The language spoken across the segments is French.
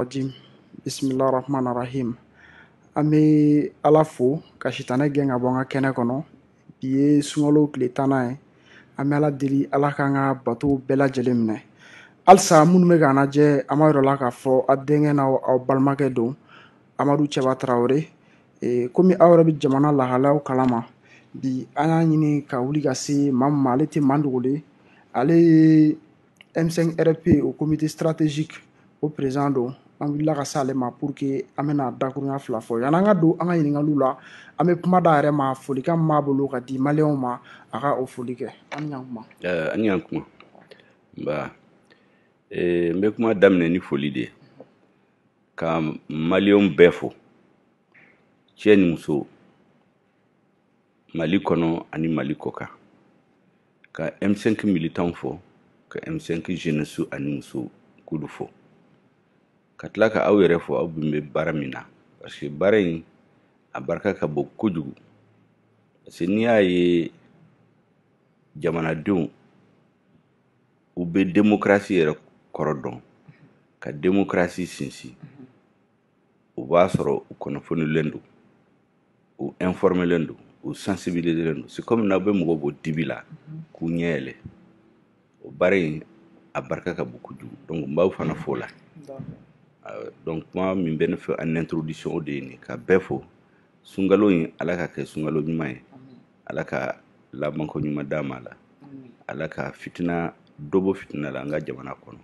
rajim. Bismillahirrahmanirrahim. An bɛ Ala fo ka sitanɛ gɛn ka bɔ an ka kɛnɛ kɔnɔ. Bi ye sunkalo tile 10 ye. An bɛ Ala deli Ala k'an ka batow bɛɛ lajɛlen minɛ. Halisa minnu bɛ k'an lajɛ an b'a yir'aw la k'a fɔ aw denkɛ n'aw balimakɛ don Amadu Cɛba Tarawele. Komi aw yɛrɛ bɛ jamana lahalayaw kalama, bi an y'a ɲini ka wuli ka se maa min ma ale tɛ maa dogo ye. Ale ye M5 RP o comité stratégique o président don. An wulila ka se ale ma pour que an bɛna dakuruɲa fila fɔ. Yan'an ka don an ka ɲininkaliw la, an bɛ kuma d'a yɛrɛ ma, folikan min b'a bolo ka di maliyɛnw ma, a ka o foli kɛ. An ni ɲankuma. An ni ɲankuma. Nba. N bɛ kuma daminɛ ni foli de ye. Ka maliyɛnw bɛɛ fo. Cɛ ni muso. Mali kɔnɔ ani Mali kɔkan. Ka M5 militants fo. Ka M5 jeunesse ani muso kulu fo. Ka tila ka aw yɛrɛ fo aw bin bɛ baara min na. Parce que baara in a barika ka bon kojugu. Parce que n'i y'a ye jamanadenw u bɛ démocratie yɛrɛ kɔrɔ dɔn. Ka démocratie sinsin. U b'a sɔrɔ u kunnafonilen don. U informelen don. U sensibiliseren don. C'est comme n'aw bɛ mɔgɔw bɔ dibi la k'u ɲɛ yɛlɛ. O baara in a barika ka bon kojugu. Donc n b'aw fana fo la. Donc kuma min bɛ ne fɛ en introduction o de ye nin ka bɛɛ fo. Sunkalo in Ala ka kɛ sunkalo ɲuman ye. Ala ka labanko ɲuman d'a ma la. Ala ka fitina dɔ bɔ fitina la an ka jamana kɔnɔ.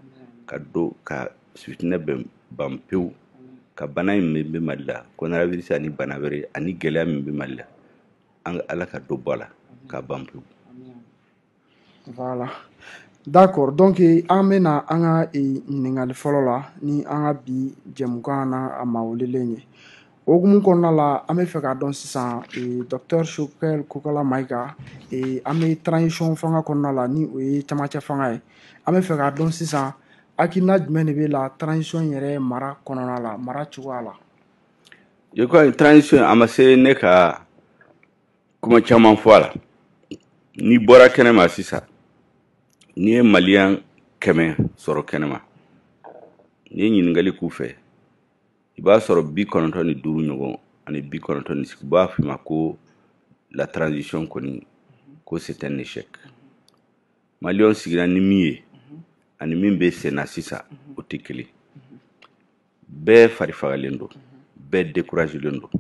Ka fitinɛ bɛɛ ban pewu. Ka bana in min bɛ Mali la, coronavirus ani bana wɛrɛ ani gɛlɛya min bɛ Mali la, an Ala ka dɔ bɔ a la ka ban pewu. Voilà. D'accord. Donc an bɛna an ka ɲininkali fɔlɔ la ni an ka bi jɛmukan na a mawulilen ye. O hukumu kɔnɔna la an bɛ fɛ k'a dɔn sisan Dr Sukɛri Kokala Mayiga an bɛ transition fanga kɔnɔna la ni o ye camancɛ fanga ye. An bɛ fɛ k'a dɔn sisan hakilina jumɛn de bɛ la transition yɛrɛ mara kɔnɔna la, mara cogoya la. Je crois que transition a ma se ne ka kuma caman fɔ a la. Ni bɔra kɛnɛma sisan, ni ye maliyɛn 100 sɔrɔ kɛnɛma, ni ye ɲininkali k'u fɛ, i b'a sɔrɔ 95 ɲɔgɔn ani 96 u b'a f'i ma ko la transition kɔni ko c'est un échec. Maliyɛnw sigira ni min ye ani min bɛ sen na sisan o tɛ kelen. Bɛɛ farifagalen don, bɛɛ découragelen don.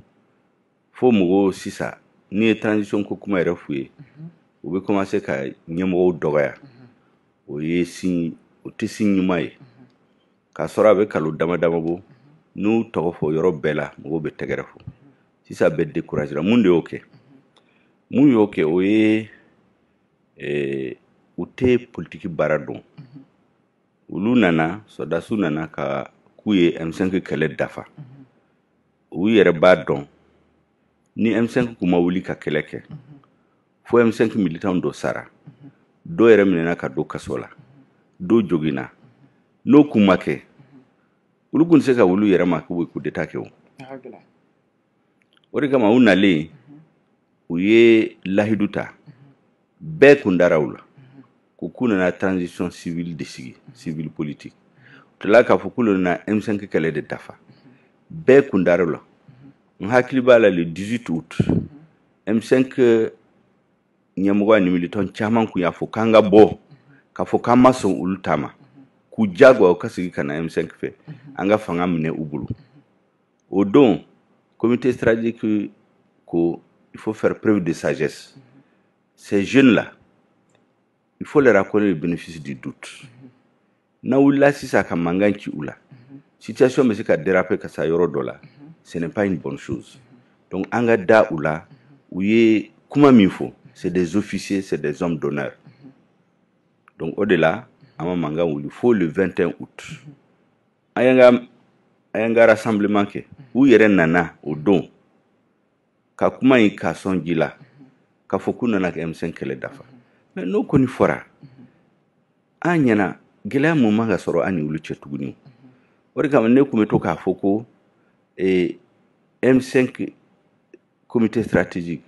Fo mɔgɔw sisan ni ye transition ko kuma yɛrɛ f'u ye, u bɛ commencer ka ɲɛmɔgɔw dɔgɔya. O tɛ signe ɲuman ye. K'a sɔrɔ a bɛ kalo dama dama bɔ, n'u tɔgɔ fɔ yɔrɔ bɛɛ la mɔgɔw bɛ tɛgɛrɛ fɔ. Sisan bɛɛ découragera. Mun de y'o kɛ? Mun y'o kɛ o ye u tɛ politique baara dɔn. Olu nana, sɔrdasiw nana ka k'u ye M5 kɛlɛ dafa. U yɛrɛ b'a dɔn ni M5 kun ma wuli ka kɛlɛ kɛ, fo M5 militants dɔ sara. Dɔw yɛrɛ minɛna ka don kaso la. Dɔw joginna. N'o kun ma kɛ, olu kun tɛ se ka wuli u yɛrɛ ma k'u bɛ coup d'état kɛ o. O de kama u nalen, u ye lahidu ta. Bɛɛ kun dara u la. K'u nana transition civile de sigi, civile politique. U tilala k'a fɔ k'u nana M5 kɛlɛ de dafa. Bɛɛ kun dara u la. N hakili b'a la le 18 août, M5 ɲɛmɔgɔ ani militant caman kun y'a fɔ k'an ka bɔ, k'a fɔ k'an ma sɔn olu ta ma, k'u jagoya u ka sigi ka na M5 fɛ, an ka fanga minɛ u bolo. O don, comité stratégique ko il faut faire preuve de sagesse. Ces jeunes-là, il faut leur accorder le bénéfice du doute. N'a wulila sisan ka mankan ci u la, situation bɛ se ka déraper ka se yɔrɔ dɔ la, ce n'est pas une bonne chose. Donc an ka da u la, u ye kuma min fɔ, c'est des officiers, c'est des hommes d'honneur. Donc au delà, an ma mankan wuli fo le 21 août. An y'an ka rassemblement kɛ, u yɛrɛ nana o don ka kuma in k'a sɔn ji la, k'a fɔ k'u nana ka M5 kɛlɛ dafa. Mais n'o kɔni fɔra, an ɲɛna gɛlɛya mun man ka sɔrɔ an ni olu cɛ tuguni. O de kama ne kun bɛ to k'a fɔ ko M5 comité stratégique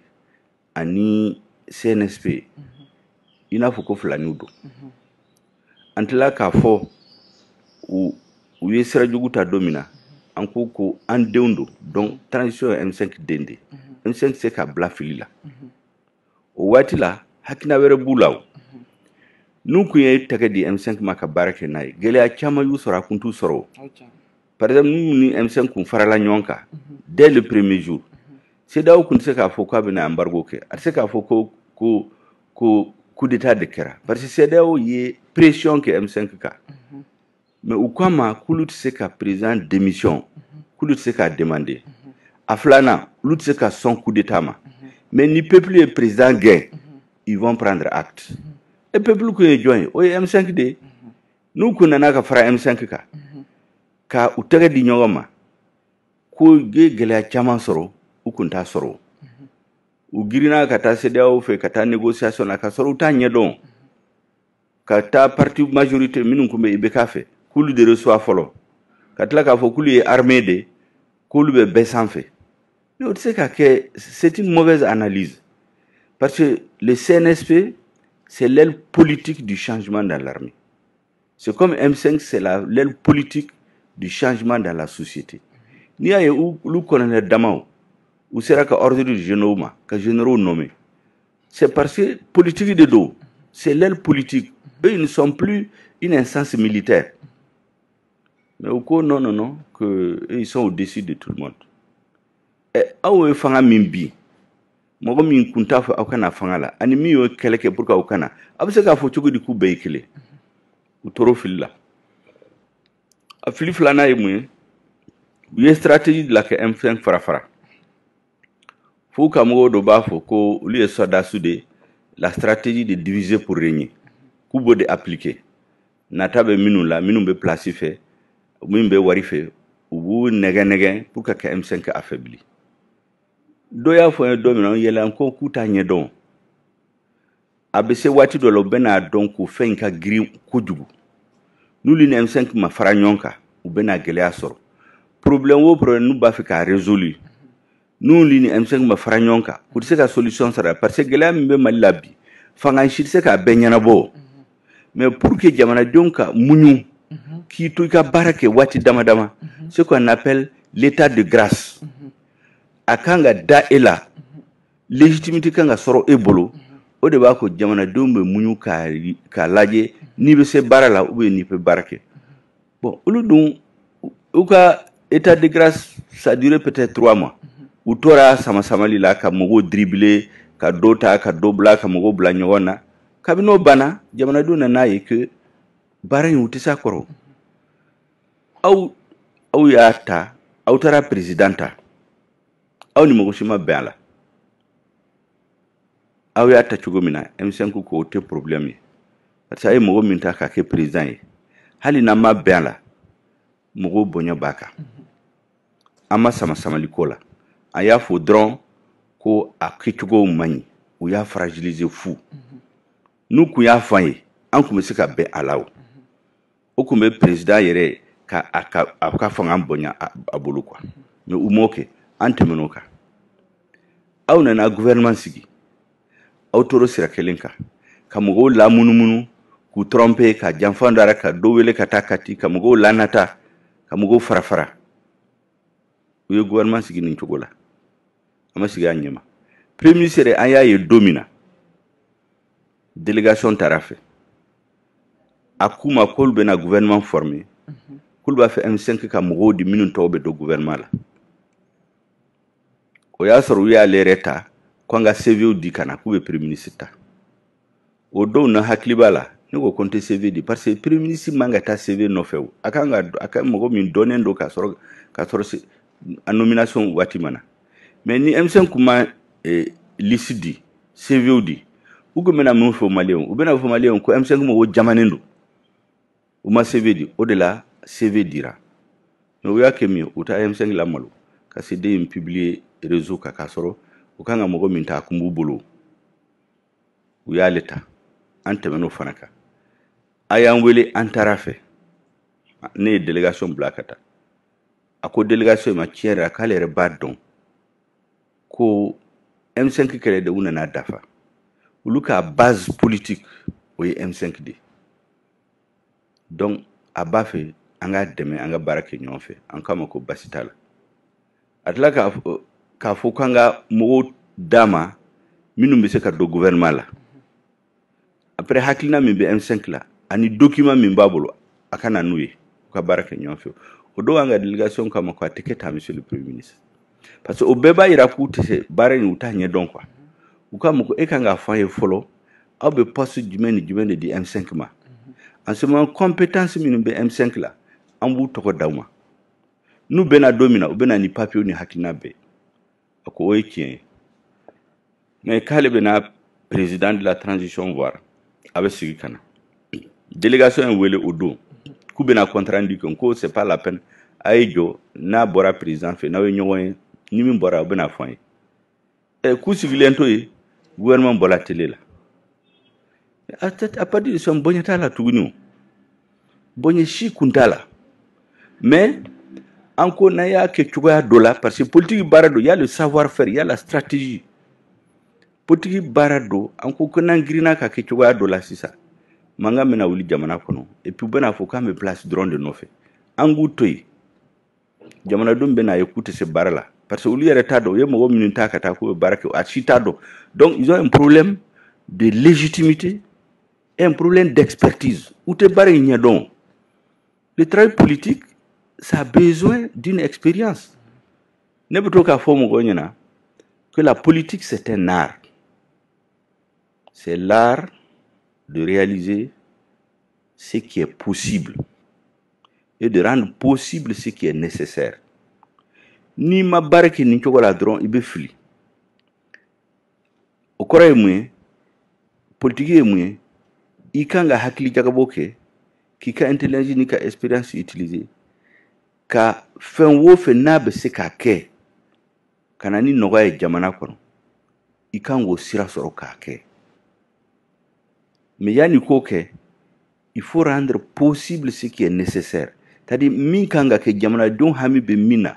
ani CNSP i n'a fɔ ko filaniw don. An tilala k'a fɔ u ye sira jugu ta don min na an ko ko an denw don donc transition ye M5 den de M5 se ka bila fili la o waati la hakina wɛrɛ b'u la o n'u kun ye tɛgɛ di M5 ma ka baara kɛ n'a ye gɛlɛya caman y'u sɔrɔ a kun t'u sɔrɔ o par exemple n'u ni M5 kun farala ɲɔgɔn kan dès le premier jour CEDEAO kun tɛ se k'a fɔ k'a bɛna embargo kɛ a tɛ se k'a fɔ ko coup d'état de kɛra parce que CEDEAO ye pression kɛ M5 kan mais u ko a ma k'olu tɛ se ka président démission k'olu tɛ se k'a demander a filanan olu tɛ se ka sɔn coup d'état ma mais ni peuple ye président gɛn ils vont prendre acte et peuple kun ye jɔn ye o ye M5 de ye n'u kun nana ka fara M5 kan ka u tɛgɛ di ɲɔgɔn ma ko ye gɛlɛya caman sɔrɔ u kun t'a sɔrɔ u girinna ka taa CEDEAO fɛ ka taa négociation na ka sɔrɔ u t'a ɲɛdɔn ka taa parti majorité minnu kun bɛ IBK fɛ k'olu de reçoit fɔlɔ ka tila k'a fɔ k'olu ye armée de k'olu bɛ bɛɛ sanfɛ mais o tɛ se ka kɛ c'est une mauvaise analyse parce que le CNSP c'est l'aile politique du changement dans l'armée c'est comme M5 c'est l'aile politique du changement dans la société n'i y'a ye olu colonel damaw u sera ka ordre de généraux ma ka généraux nommés c'est parce que politique de do c'est l'aile politique eux ils ne sont plus une instance militaire mais au coup non que ils sont au-dessus de tout le monde et aw ye fanga min bi mɔgɔ min kun t'a fɔ aw kana fanga la ani min y'o kɛlɛ kɛ pour que aw kana a bɛ se k'a fɔ cogo di k'u bɛɛ ye kelen u tora fili la a fili filanan ye mun ye u ye stratégie de la kɛ M5 fara fo ka mɔgɔw dɔ b'a fɔ ko olu ye soldats de la stratégie de diviser pour régner k'u b'o de appliquer nata bɛ minnu la minnu bɛ place fɛ min bɛ wari fɛ u b'u nɛgɛ pour que ka M5 affaibli dɔ y'a fɔ n ye dɔ min na yɛlɛ ko k'u t'a ɲɛdɔn a bɛ se waati dɔ la u bɛ n'a dɔn ko fɛn in ka girin kojugu n'olu ni M5 ma fara ɲɔgɔn kan u bɛ na gɛlɛya sɔrɔ problème o problème n'u b'a fɛ k'a résoudre n'olu ni M5 ma fara ɲɔgɔn kan u tɛ se ka solution sɔrɔ parce que gɛlɛya min bɛ Mali la bi fanga si tɛ se k'a bɛɛ ɲɛnabɔ mais pour que jamanadenw ka muɲu k'i to i ka baara kɛ waati dama dama ce qu'on appelle l'état de grâce a kan ka da e la légitimité kan ka sɔrɔ e bolo o de b'a ko jamanadenw bɛ muɲu k'a lajɛ n'i bɛ se baara la ou bien n'i bɛ baara kɛ bon olu dun u ka état de grâce ça duré peut-être 3 mois u tora sama-samali la ka mɔgɔw dribbler ka dɔ ta ka dɔ bila ka mɔgɔw bila ɲɔgɔn na kabini n'o banna jamanadenw nan'a ye que baara in u tɛ se a kɔrɔ aw y'a ta aw taara président ta aw ni mɔgɔ si ma bɛn a la aw y'a ta cogo min na M5 ko o tɛ problème ye parce que a ye mɔgɔ min ta k'a kɛ président ye hali n'an ma bɛn a la mɔgɔw bonya b'a kan an ma sama-samali ko la a y'a fɔ dɔrɔn ko a kɛcogow man ɲi u y'a fragiliser fu n'u kun y'a fɔ an ye an kun bɛ se ka bɛn a la o kun bɛ président yɛrɛ a ka fanga bonya a bolo quoi mais u m'o kɛ an tɛmɛn'o kan aw nana gouvernement sigi aw tora sira kelen kan ka mɔgɔw lamunumunu k'u tromper ka janfan dara ka dɔ wele ka taa kati ka mɔgɔw lanata ka mɔgɔw fara u ye gouvernement sigi nin cogo la a ma sigi a ɲɛma premier ministre an y'a ye don min na délégation taara fɛ a k'u ma k'olu bɛna gouvernement former k'olu b'a fɛ M5 ka mɔgɔw di minnu tɔw bɛ don gouvernement la o y'a sɔrɔ u y'ale yɛrɛ ta ko an ka CVw di ka na k'u bɛ premier ministre ta o dɔw na hakili b'a la ne ko n tɛ CV di parce que premier ministre man ka taa CV nɔfɛ o a kan mɔgɔ min dɔnnen don ka sɔrɔ a nomination waati mana mais ni M5 kun ma liste di CVw di u kun bɛna mun fɔ maliyɛnw u bɛna fɔ maliyɛnw ko M5 mɔgɔw jamanen don u ma CV di o de la CV dira mais u y'a kɛ min ye u taa M5 lamalo ka CD in publier réseau kan k'a sɔrɔ u kan ka mɔgɔ min ta a kun b'u bolo u y'ale ta an tɛmɛn'o fana kan a y'an wele an taara fɛ ne ye délégation bila ka taa a ko délégation ma tiɲɛ yɛrɛ la k'ale yɛrɛ b'a dɔn ko M5 kɛlɛdenw nana dafa olu ka base politique o ye M5 de donc a b'a fɛ an ka dɛmɛ an ka baara kɛ ɲɔgɔn fɛ an k'a ma ko basi t'a la a tila k'a fɔ k'an ka mɔgɔw d'a ma minnu bɛ se ka don gouvernement la après hakilina min bɛ M5 la ani document min b'a bolo a ka na n'u ye u ka baara kɛ ɲɔgɔn fɛ o don an ka délégation k'a ma ko a tɛ kɛ tan monsieur le premier ministre parce que o bɛɛ b'a yira k'u tɛ se baara in u t'a ɲɛdɔn quoi u k'a ma ko e kan k'a fɔ an ye fɔlɔ aw bɛ poste jumɛn ni jumɛn de di M5 ma en ce moment compétence minnu bɛ M5 la an b'u tɔgɔ d'aw ma n'u bɛna don min na u bɛna ni papier ni hakilina bɛɛ a ko o ye tiɲɛ ye mais k'ale bɛna président de la transition voir a bɛ sigi ka na délégation in wele o don k'u bɛna compte rendu kɛ ko c'est pas la peine a ye jɔ n'a bɔra président fɛ n'aw ye ɲɔgɔn ye ni min bɔra u bɛna fɔ an ye k'u sigilen to yen gouvernement bɔra télé la à partir de son bonya t'a la tuguni o bonya si kun t'a la mais an ko n'a y'a kɛ cogoya dɔ la parce que politique baara do y a le savoir faire y a la stratégie politique baara do an ko n'an girinna ka kɛ cogoya dɔ la sisan mankan bɛna wuli jamana kɔnɔ et puis u bɛna fɔ k'an bɛ place dɔrɔn de nɔfɛ an k'u to yen jamanadenw bɛna ye k'u tɛ se baara la parce que olu yɛrɛ t'a dɔn u ye mɔgɔ minnu ta ka taa k'u bɛ baara kɛ a si t'a dɔn donc ils ont un problème de légitimité et un problème d'expertise u tɛ baara in ɲɛdɔn le travail politique ça a besoin d'une expérience ne bɛ to k'a fɔ mɔgɔw ɲɛna que la politique c'est un art c'est l'art de réaliser ce qui est possible et de rendre possible ce qui est nécessaire. Ni ma baara kɛ nin cogo la dɔrɔn i bɛ fili o kɔrɔ ye mun ye politique ye mun ye i kan ka hakili jagabɔ kɛ k'i ka intelligence ni ka expérience utiliser ka fɛn o fɛn n'a bɛ se k'a kɛ ka na ni nɔgɔya ye jamana kɔnɔ i kan k'o sira sɔrɔ k'a kɛ mais yanni k'o kɛ il faut rendre possible ce qui est nécessaire c'est-à-dire min kan ka kɛ jamanadenw hami bɛ min na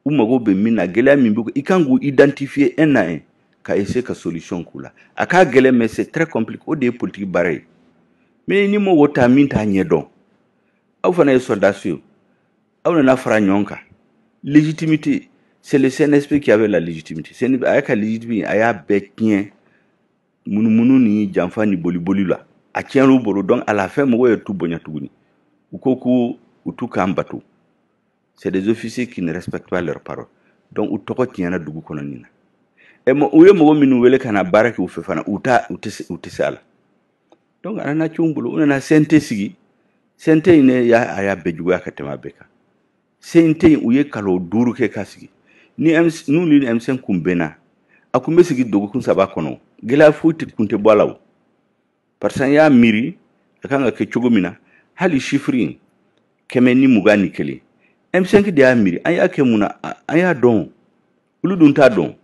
u mago bɛ min na gɛlɛya min bɛ i kan k'u identifier un à un ka essayer ka solution k'u la a ka gɛlɛn mais c'est très compliqué o de ye politique baara ye mais ni mɔgɔ ta min t'a ɲɛdɔn aw fana ye soldats ye aw nana fara ɲɔgɔn kan légitimité c'est le CNSP qui avait la légitimité CNSP a y'a ka légitimité a y'a bɛɛ tiɲɛ munumunu ni janfa ni boli la a tiɲɛl'u bolo donc à la fin mɔgɔw ye tu bonya tuguni u ko k'u t'u kan bato c'est des officiers qui ne respectent pas leurs paroles donc u tɔgɔ tiɲɛna dugu kɔnɔ nin na u ye mɔgɔ minnu wele ka na baara kɛ u fɛ fana u tɛ se a la donc a nana tiɲɛw bolo u nana CNT sigi CNT in a y'a bɛɛ juguya ka tɛmɛ a bɛɛ kan CNT in u ye kalo 5 kɛ ka sigi n'u ni M5 kun bɛnna a kun bɛ sigi dɔgɔkun 3 kɔnɔ gɛlɛya foyi kun tɛ bɔ a la o parce que an y'a miiri a kan ka kɛ cogo min na hali chiffre in 121 M5 de y'a miiri an y'a kɛ mun na an y'a dɔn olu dun t'a dɔn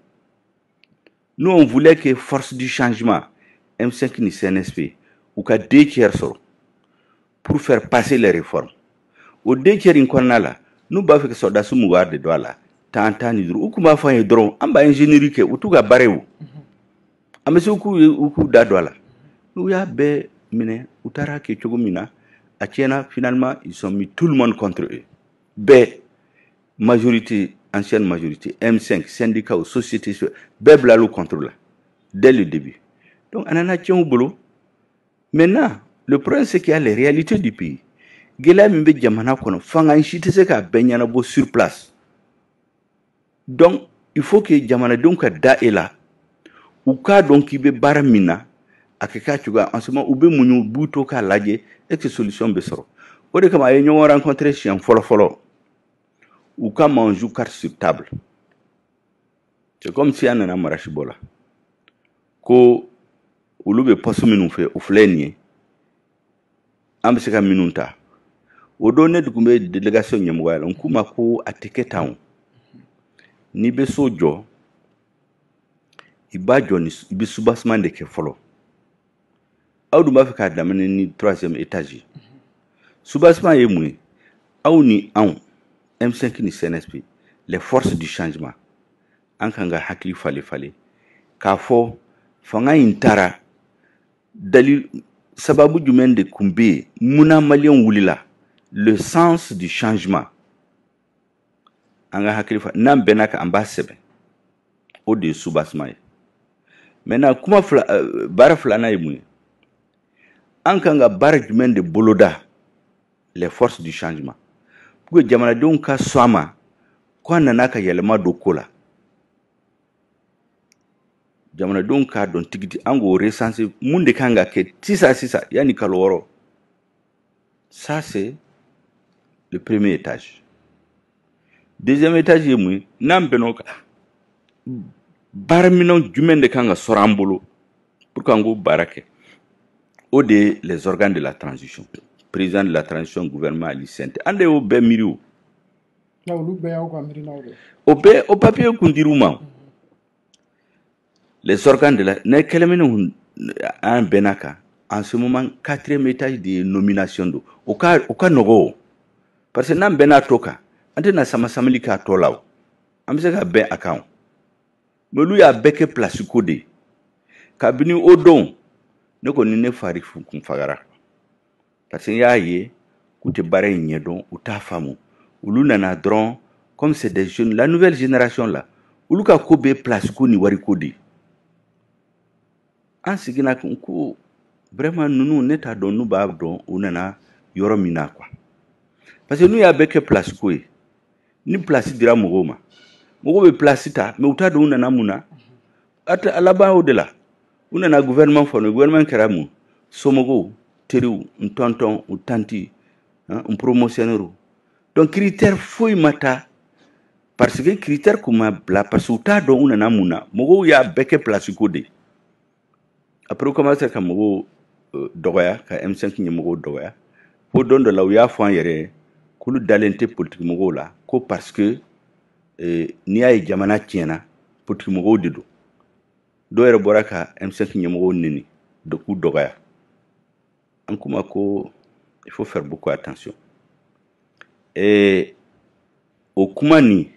nous on voulait que force du changement M5 ni CNSP u ka 2 tiers sɔrɔ pour faire passer les réformes o 2 tiers in kɔnɔna la n'u b'a fɛ ka sɔrɔdasi mugan de don a la tan ni duuru u kun b'a fɔ an ye dɔrɔn an b'a ingénierie kɛ u t'u ka baara ye o an bɛ se u k'u da don a la n'u y'a bɛɛ minɛ u taara kɛ cogo min na a tiɲɛna finalement ils ont mis tout le monde contre eux bɛɛ majorité ancienne majorité M5 syndicats société bɛɛ bilal'u contre la dès le début donc a nana tiɲɛ u bolo maintenant le problème c'est qu'il y a les réalités du pays gɛlɛya min bɛ jamana kɔnɔ fanga si tɛ se k'a bɛɛ ɲɛnabɔ sur place donc il faut que jamanadenw ka da e la u k'a dɔn k'i bɛ baara min na a kɛ k'a cogoya en ce moment u bɛ muɲu u b'u to k'a lajɛ est-ce que solution bɛ sɔrɔ o de kama a ye ɲɔgɔn rencontrer siɲɛ fɔlɔ u ka ma on joue carte sur table c'est comme si an nana marachibɔ la ko olu bɛ poste minnu fɛ o filɛ nin ye an bɛ se ka minnu ta o don ne tun bɛ délégation ɲɛmɔgɔya la n k'u ma ko a tɛ kɛ tan o n'i bɛ so jɔ i b'a jɔ ni i bɛ soubassement de kɛ fɔlɔ aw dun b'a fɛ k'a daminɛ ni 3e étage ye soubassement ye mun ye aw ni anw M5 ni CNSP les forces du changement an kan ka hakili falen k'a fɔ fanga in taara dalil sababu jumɛn de kun bɛ yen munna maliyɛnw wulila le sens du changement anga hakili fa nan benaka ambasebe o de subasmay maintenant kuma bara flana yimuni ankanga bara jumen de boloda les forces du changement pour que jamana don ka swama ko nanaka yelma do kola jamana don ka don tigiti ango recenser munde kanga ke sisa yani kaloro. Ça c'est le premier étage. Deuxième étage yemui nam benoka barminon jumen de kanga sorambolo pour kango barake au de les organes de la transition, président de la transition, gouvernement alicente ande o be miriu na olu be ya ko miri na au papier kundiruma les organes de la ne kelemene un benaka en ce moment 4e étage de nomination do au cas nogo parce que nam bena toka ante na samali ka tolaw amse ka ben account mais lui a beke place code kabini odon ne ko ni ne fari kum fagara parce que yaye kuti bare nyedon uta famu ulu nana dron comme c'est des jeunes la nouvelle génération là ulu ka ko be place ko ni wari code en sigina ko vraiment nous neta don nous ba don unana yoro mina quoi parce que nous ya beke place ko ni place dira mogoma mogo be place ta mais uta do unana muna ata alaba odela unana gouvernement fono gouvernement karamu somogo teriu ntonton utanti un promotionnaire donc critère foi mata parce que critère kuma bla parce que uta do unana muna mogo ya beke place ko de après commencer ka mogo dogoya ka M5 ni mogo dogoya fo don de la ya fo yere kulu dalente politique mogo la ko parce que ni ay jamana tiena politique mogo de do yere boraka M5 ni mogo nini de ku dogoya en kuma ko il faut faire beaucoup attention et au kuma ni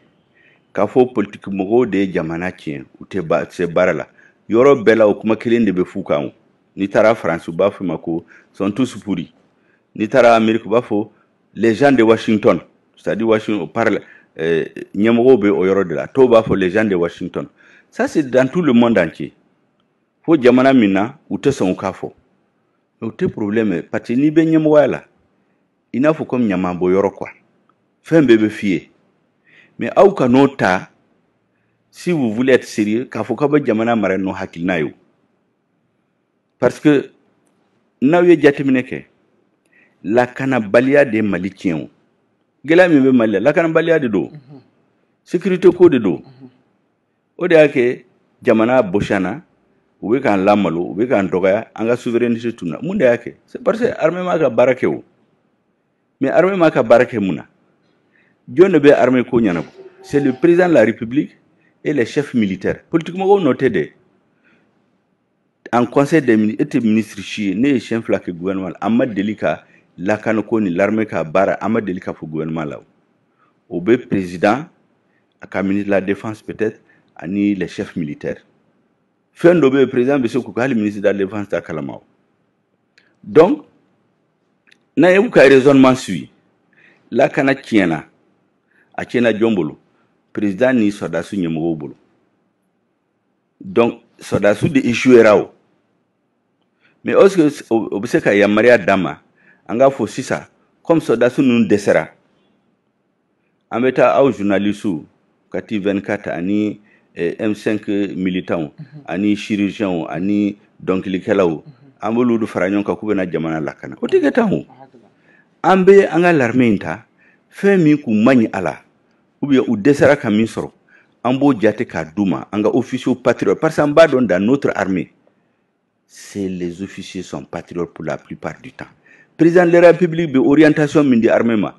ka fo politique mogo de jamana tien ou te ba se barala yoro bela au kuma kilinde be fukamu ni tara France ba fo mako sont tous pourris ni tara Amérique ba fo les gens de Washington c'est-à-dire Washington parle nyemogo be o yoro de la to ba fo les gens de Washington ça c'est dans tout le monde entier fo jamana mina ou te son kafo o te problème parce que ni be nyemogo la ina fo comme nyamambo yoro quoi fin bebe fier mais au kanota si vous voulez être sérieux ka fo ka ba jamana mara no hakilna yo parce que nawe jatemine ke la canabalia de malicien gela mi be mal la canabalia de do sécurité ko de do o de ake jamana boshana ube kan lamalo ube kan dogaya anga souveraineté tuna munde ake c'est parce que armée ma ka barake o mais armée ma ka barake muna jonne be armée ko nyana c'est le président de la République et les chefs militaires politiquement on noté de en conseil des ministres chi ne chef la que gouvernement Amad Delika la kanoko ni l'armée ka bara Amad Delika pour gouvernement là au be président à ministre de la défense peut-être ani les chefs militaires fin d'obé président monsieur ko le ministre de la défense ta kalamao donc na yebu ka raisonnement suit la kana tiena a tiena jombolo président ni sodasu nyemo bolo donc sodasu de échouerao mais est-ce que obseka ya Maria Dama anga fo sisa comme sodasu nun desera ameta au journalistes kati 24 ani M5 militant ani chirurgien ani donc likelaw ambulu du faranyon ka kubena jamana lakana o tigetamu ambe anga l'armée femi ku mani ala ou bien ou desera kamin soro ambo jate ka duma anga officiers patriotes parce que dans notre armée c'est les officiers sont patriotes pour la plupart du temps président de la République de orientation mindi armement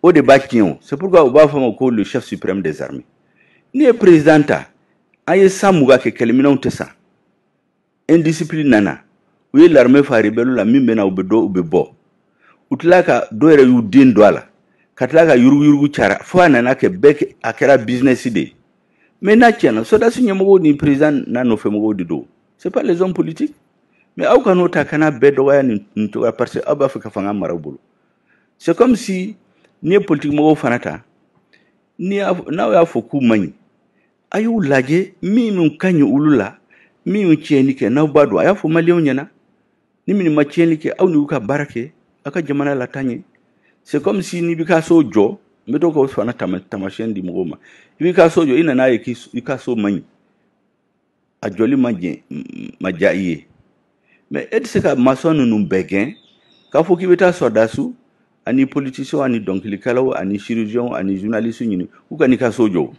au débat c'est pourquoi on va faire le chef suprême des armées ni président ta aye samuga ke kelimina untesa indiscipline nana ou l'armée fa rebelo la mimbena ubedo ubebo utlaka doere yu din doala katlaka yurgu chara fana na ke bek akera business idée mais na tiana so da sunye mogo ni président na no fe mogo dido c'est pas les hommes politiques mais au kanota kana bedo ya ni to parce que aba fa fanga marabulu c'est comme si ni politique mo fanata ni na ya foku mani ayu laje mi mun kanyu ulula mi mun cieni ke na badu aya fo malion nyana ni min ma cieni ke aw ni ka barake aka jamana la tanye c'est comme si ni bika sojo meto ko fana tamashen di mugoma bika sojo ina na yiki ika so mani a joli majaye mais et c'est ka mason nous begen ka fo ki beta sodasu ani politicien ani donc li kalaw ani chirurgien ani journaliste ni ou ka ni ka sojo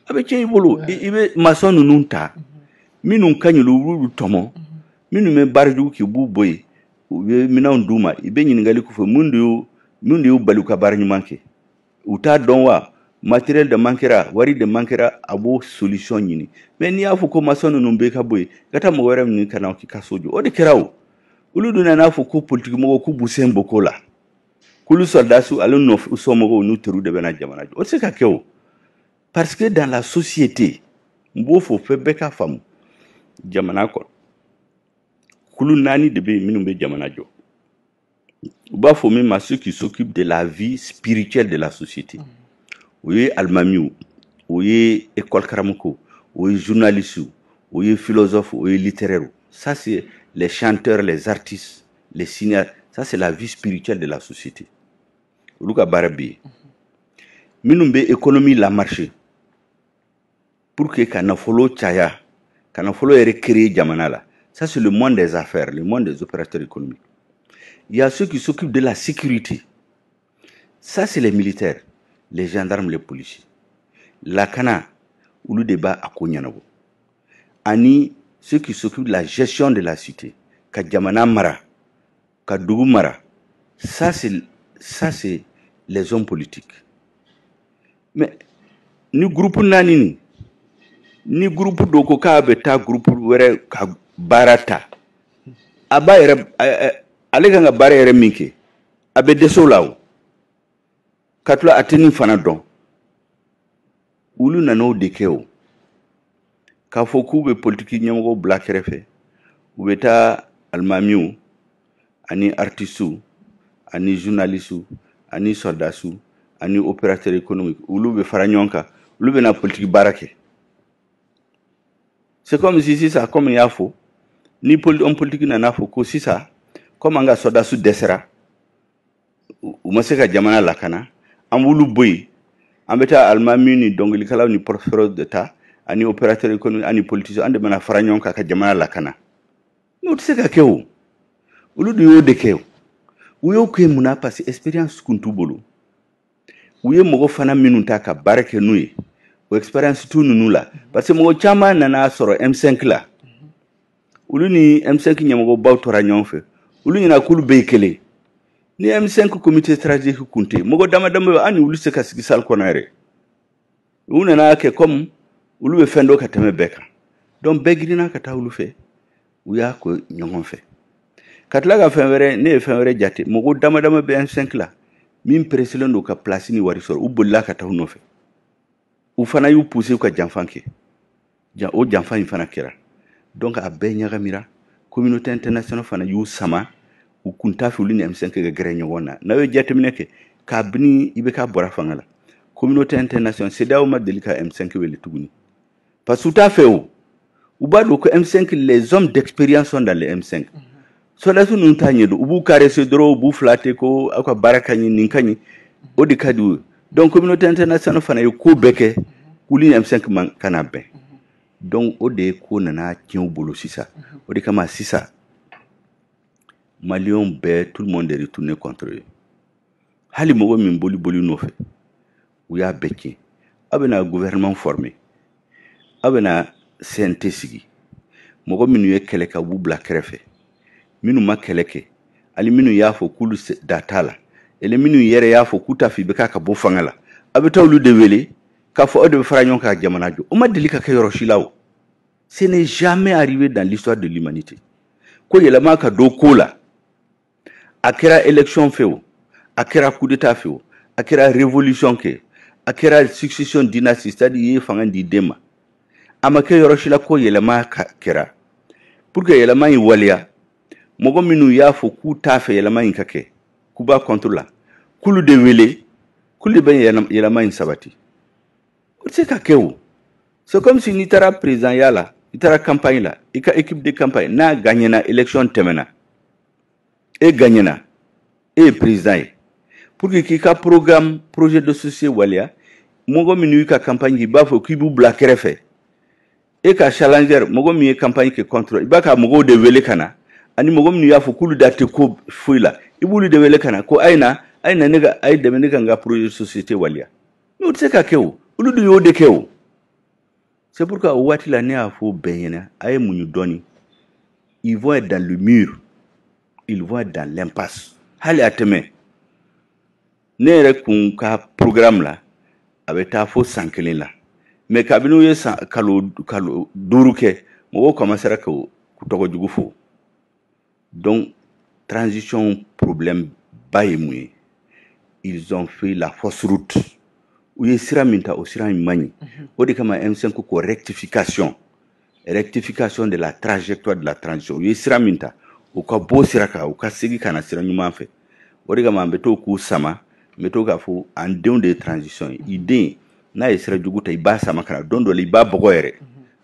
abe cey bolo ibe mason nous ta minun kanyulu tomo minu me barju ki bu boy mina nduma ibe nyingali ku fo mundu yo baluka barñu manke uta donwa matériel de mankera wari de mankera abo solution nyini mais ni afu ko mason no be ka boy gata mo wara ni kana ki kasojo o de keraw uludu na afu ko politique mo ko busen bokola kulu soldasu alun no somo ko nu teru de bena jamana o se ka kew parce que dans la société mbo fo fe beka fam jamana ko kulu nani de be minu be jamana jo uba fo mi ceux qui s'occupent de la vie spirituelle de la société oui almamiou oui école karamoko oui journaliste oui philosophe oui littéraire ça c'est les chanteurs les artistes les cinéastes ça c'est la vie spirituelle de la société luka barabi minumbe économie la marché pour que kana folo chaya kana folo créer jamana la ça c'est le monde des affaires le monde des opérateurs économiques. Il y a ceux qui s'occupent de la sécurité. Ça, c'est les militaires, les gendarmes, les policiers. La Kana, ou le débat à Konyanago. Ani, ceux qui s'occupent de la gestion de la cité. Kadjamana Mara, Kadougou Mara. Ça, c'est les hommes politiques. Mais, ni groupe nanini, ni groupe doko ka beta groupe were ka barata. Aba alega nga barrière minke abe desolaw katla ateni fana don ulu nano dekeo ka foku be politique nyamgo black refe ubeta almamiu ani artistu ani journalistu ani soldasu ani opérateur économique ulu be faranyonka ulu be na politique barake c'est comme si ça comme yafo ni politique na nafo ko si ça comme anga soda su desera umaseka jamana lakana ambulu boy ambeta almami ni dongli kala ni portfolio d'état ani opérateur économique ani politicien ande mana faranyon ka jamana lakana no tseka kewo uludu yo de kewo uyo ke muna passer expérience kuntubolo uye mogo fana minunta ka barake nuye o expérience tu nunula parce que mogo chama nana soro M5 la uluni M5 nyamogo bawtora nyonfe ulu nyina kulu beikele ni M5 comité stratégique kunte mogo dama ani ulu se kasigi sal konare una na ke comme ulu be fendo ka teme beka donc begirina ka ta ulu fe uya ko nyongon fe katla ga fenwere ne fenwere jate mogo dama be M5 la min president do ka place ni wari sor ubulla ka ta huno fe u fana yu pousser ka janfanke o janfan fana kera donc a be nyaga mira communauté internationale fana yu sama u kunta fi ulini M5 ga grenyo wona na we jette mineke ka bini ibe ka bora fangala communauté internationale c'est daw ma delika M5 wele tuguni parce que tout à fait ou ba do ko M5 les hommes d'expérience sont dans les M5 so la sunu tanye do ubu kare se dro ubu flatte ko akwa barakani ninkani o de kadu donc communauté internationale fana yu ko beke ulini M5 man kanabe donc o de ko nana tien bolo sisa o de kama sisa Malion be tout le monde est retourné contre eux hali mogo min boli no fe ou ya beki abena gouvernement formé abena CNT sigi mogo minu ye keleka bu black refe minu ma keleke ali minu yafo kulu datala ele minu yere yafo kuta fi beka ka bo fangala abetawlu de wele ka fo de franyon ka jamanajo o ma delika ka yoro shilawo ce n'est jamais arrivé dans l'histoire de l'humanité ko yelama ka do kola akera élection feo akera coup d'état feo akera révolution ke akera succession dynastie c'est-à-dire fanga di dema amake yoroshila ko yelema kera pour que yelema yi walia mogo minu ya fo ku tafe yelema yi kake kuba contre la kulu de wele kulu de ben yelama in sabati o tse ka kɛ o c'est comme si n'i taara président ya la i taara campagne la i ka équipe de campagne n'a gagnena élection tɛmɛna e gagnena e président ye pour que k'i ka programme projet de société waliya mɔgɔ minnu y'i ka campagne k'i b'a fɔ k'i b'u bila kɛrɛfɛ e ka challenger mɔgɔ min ye campagne kɛ contre i b'a ka mɔgɔw de wele ka na ani mɔgɔ minnu y'a fɔ k'olu da tɛ ko foyi la i b'olu de wele ka na ko a ye ne ka a ye dɛmɛ ne ka n ka projet de société waliya mais o tɛ se ka kɛ o olu de y'o de kɛ o c'est pourquoi o waati la ne y'a fɔ bɛɛ ɲɛna a ye muɲu dɔɔni ils vont être dans le mur ils vont être dans l'impasse hali a tɛmɛ ne yɛrɛ kun ka programme la a bɛ taa fo san 1 la mais kabini u ye kalo 5 kɛ mɔgɔw commencera k'u tɔgɔ jugu fɔ donc transition problème ba ye mun ye ils ont fait la fausse route u ye sira min ta o sira in man ɲi o de kama M5 ko rectification de la trajectoire de la transition u ye sira min ta u ka bɔ sira kan u ka segin ka na sira ɲuman fɛ o de kama an bɛ to k'u sama n bɛ to k'a fɔ an denw de ye transition ye i den n'a ye sira jugu ta i b'a sama ka na don dɔ la i b'a bɔgɔ yɛrɛ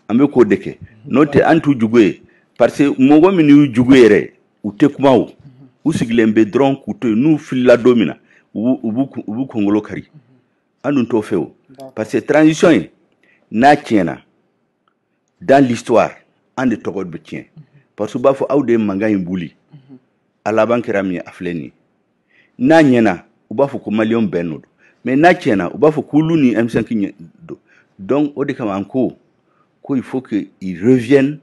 an bɛ k'o de kɛ n'o tɛ an t'u jugu ye parce que mɔgɔ minnu y'u jugu yɛrɛ u tɛ kuma o u sigilen bɛ dɔrɔn k'u to yen n'u filila don min na u b'u kunkolo kari an dun t'o fɛ o parce que transition in n'a tiɲɛna dans l'histoire an de tɔgɔ bɛ tiɲɛ parce que u b'a fɔ aw de ye mankan in buli a laban kɛra min ye a filɛ nin ye n'a ɲɛna u b'a fɔ ko maliyɛnw bɛɛ n'o don mais n'a tiɲɛna u b'a fɔ k'olu ni M5 ɲɛ don donc o de kama an ko il faut que ils reviennent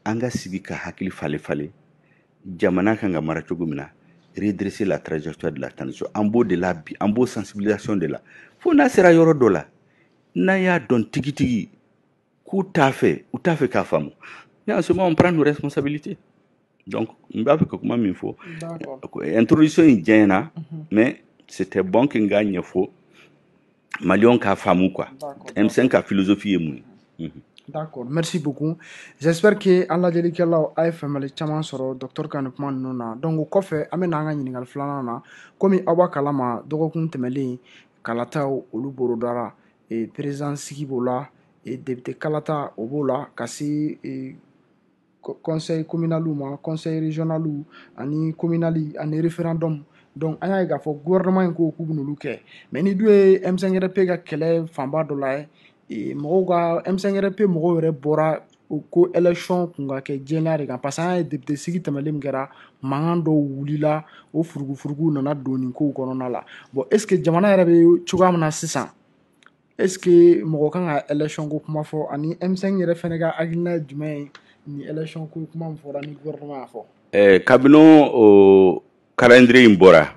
an ka sigi ka hakili falen jamana kan ka mara cogo min na redresser la trajectoire de la transition an b'o de la bi an b'o sensibilisation de la fo n'a sera yɔrɔ dɔ la n'a y'a dɔn tigitigi k'u t'a fɛ u t'a fɛ k'a faamu mais en ce moment on prend nos responsabilités donc n b'a fɛ ka kuma min fɔ introduction in jɛnyɛna mais c'était bon que n k'a ɲɛfɔ maliyɛnw k'a faamu quoi M5 ka philosophie ye mun ye D'accord, merci beaucoup. J'espère que Allah delikɛlaw a ye faamuyali caman sɔrɔ docteur ka nin kuma ninnu na. Donc o kɔfɛ an bɛna an ka ɲininkali filanan na. Komi aw b'a kalama dɔgɔkun tɛmɛlen kalataw olu borodara président sigi b'o la député kalata o b'o la ka se conseil communal ma conseil régional ani communal ani référendum. Donc an y'a ye k'a fɔ gouvernement in ko k'u bɛn'olu kɛ mais ni dun ye M5RP ka kɛlɛ fanba dɔ la ye mɔgɔw ka M5RP mɔgɔw yɛrɛ bɔra ko élection kun ka kɛ jɛlenya de kan parce que an ye député sigi tɛmɛlen min kɛra mankan dɔw wulila o furugufurugu nana don nin kow kɔnɔna la bon est ce que jamana yɛrɛ bɛ cogoya min na sisan est ce que mɔgɔ kan ka élection ko kuma fɔ ani M5 yɛrɛ fɛnɛ ka hakilina ye jumɛn ye ni élection ko kuma min fɔra ni gouvernement y'a fɔ kabini o calendrier in bɔra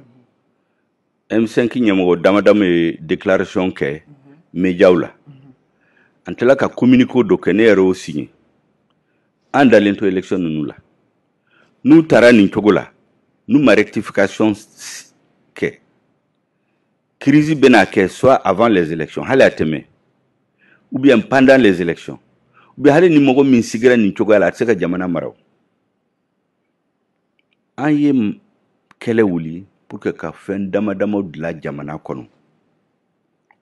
M5 ɲɛmɔgɔ damadama ye déclaration kɛ médiaw la an tila ka communiqué dɔ kɛ ne yɛrɛ y'o signé an dalen to élection ninnu la n'u taara nin cogo la n'u ma rectification kɛ crise bɛna kɛ soit avant les élections hali a tɛmɛ ou bien pendant les élections ou bien hali ni mɔgɔ min sigira nin cogoya la a tɛ se ka jamana mara o an ye kɛlɛ wuli pour que ka fɛn damadamaw dilan jamana kɔnɔ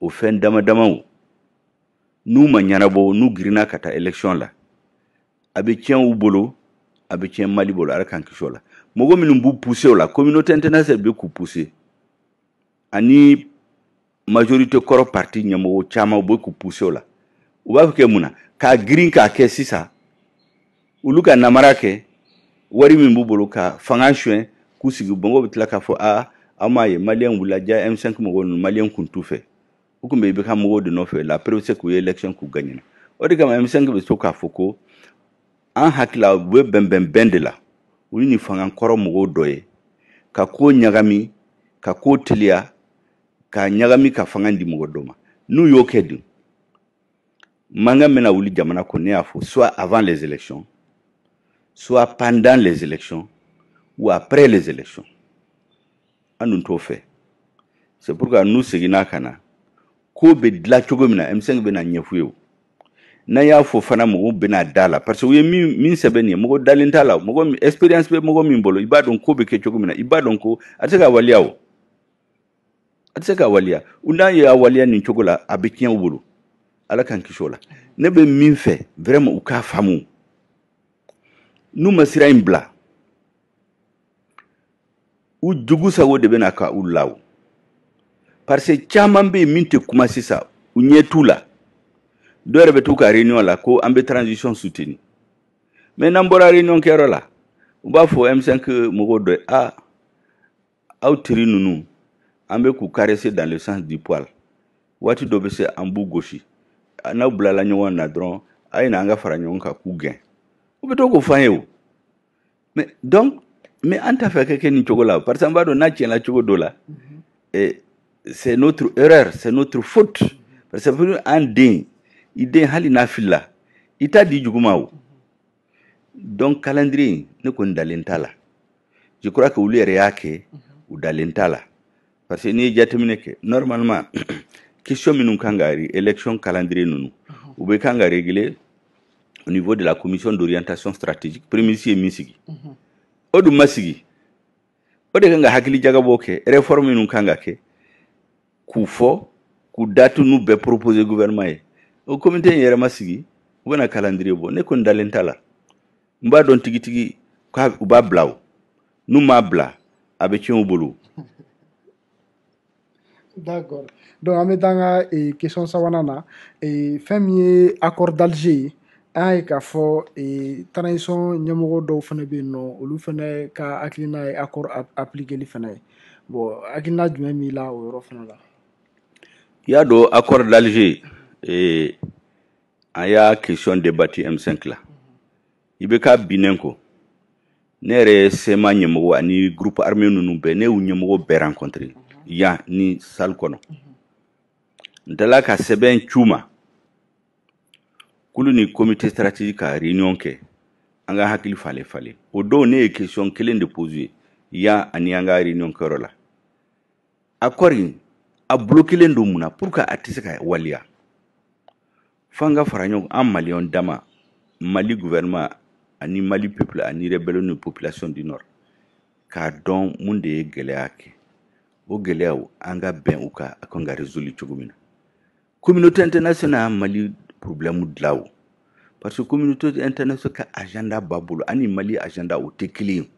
o fɛn damadamaw n'u ma ɲɛnabɔ n'u girinna ka taa élection la a bɛ tiɲɛ u bolo a bɛ tiɲɛ Mali bolo ala k'an kisi o la mɔgɔ minnu b'u pousser o la communauté internationale bɛ k'u pousser ani majorité kɔrɔ parti ɲɛmɔgɔ caman u bɛ k'u pousser o la u b'a fɔ kɛ mun na k'a girin k'a kɛ sisan olu ka namara kɛ wari min b'u bolo ka fanga suɲɛ k'u sigi bɔngɔ bɛ tila k'a fɔ aw m'a ye maliyɛn wulila ja M5 mɔgɔw ninnu maliyɛn kun t'u fɛ u kun bɛ i bɛ ka mɔgɔw de nɔfɛ la preuve c'est k'u ye élection k'u gagné o de kama M5 bɛ to k'a fɔ ko an hakila u bɛ bɛnbɛn de la u ni fanga kɔrɔ mɔgɔw dɔ ye ka ko ɲagami ka ko teliya ka ɲagami ka fanga di mɔgɔ dɔ ma n'u y'o kɛ dun mankan bɛna wuli jamana kɔnɔ ne y'a fɔ soit avant les élections soit pendant les élections ou après les élections an dun t'o fɛ c'est pourquoi n'u seginna ka na ko bɛ dilan cogo min na M5 bɛna ɲɛf'u ye o na y'a fo fana mɔgɔw bɛna da la parce que u ye min sɛbɛn nin ye mɔgɔ dalen t'a la mɔgɔ expérience bɛ mɔgɔ min bolo i b'a dɔn ko bɛ kɛ cogo min na i b'a dɔn ko a tɛ se ka waliya o a tɛ se ka waliya u n'a ye a waliya nin cogo la a bɛ tiɲɛ u bolo ala k'an kisi o la ne bɛ min fɛ vraiment u k'a faamu n'u ma sira in bila u jugu sago de bɛna ka u la o parce que caman bɛ yen min tɛ kuma sisan u ɲɛ t'u la dɔw yɛrɛ bɛ t'u ka réunion la ko an bɛ transition soutenir mais n'an bɔra réunion kɛyɔrɔ la u b'a fɔ M5 mɔgɔw dɔ ye aw teri ninnu an bɛ k'u caresser dans le sens du poil waati dɔ bɛ se an b'u gosi n'aw bilala ɲɔgɔn na dɔrɔn a ye na an ka fara ɲɔgɔn kan k'u gɛn u bɛ to k'o f'an ye o mais donc mais an t'a fɛ ka kɛ nin cogo la parce que an b'a dɔn n'a tiɲɛna cogo dɔ la c'est notre erreur c'est notre faute parce que an den i den hali n'a filila i t'a di juguma o donc calendrier ne kɔni dalen t'a la je crois que olu yɛrɛ y'a kɛ u dalen t'a la parce que n'i ye jateminɛ kɛ normalement question minnu kan ka élection calendrier ninnu u bɛ kan ka régler au niveau de la commission d'orientation stratégique premier ministre ye min sigi o dun ma sigi o de kan ka hakili jagabɔ kɛ réforme minnu kan ka kɛ k'u fɔ k'u date n'u bɛɛ proposer gouvernement ye o comité in yɛrɛ ma sigi u bɛna calendrier bɔ ne kɔni dalen t'a la n b'a dɔn tigitigi u b'a bila o n'u m'a bila a bɛ tiɲɛ u bolo. D'accord. Donc an bɛ taa an ka question sabanan na fɛn min ye accord d'Alger ye an y'a ye k'a fɔ transition ɲɛmɔgɔ dɔw fana bɛ yen nɔ olu fana ka hakilina ye accord appliqueli fana ye bon hakilina jumɛn b'i la o yɔrɔ fana la. I y'a dɔn accord d'Alger an y'a question débattu M5 la i bɛ k'a binnen ko ne yɛrɛ sema ɲɛmɔgɔ ani groupe armé ninnu bɛɛ ne y'u ɲɛmɔgɔ bɛɛ rencontré yan ni salle kɔnɔ n tala ka sɛbɛn c'u ma kulu ni comité stratégique ka réunion kɛ an ka hakili falen falen o don ne ye question kelen de poser yan ani an ka réunion kɛyɔrɔ la accord in a bloquelen don mun na pour que a tɛ se ka waliya f'an ka fara ɲɔgɔn an maliyɛnw dama Mali gouvernement ani Mali peuple ani rebelle ni population du nord k'a dɔn mun de ye gɛlɛya kɛ o gɛlɛyaw an ka bɛn u ka a kan ka résoudre cogo min na communauté internationale Mali problème dilan o parce que communauté internationale ka agenda b'a bolo ani Mali agenda o tɛ kelen ye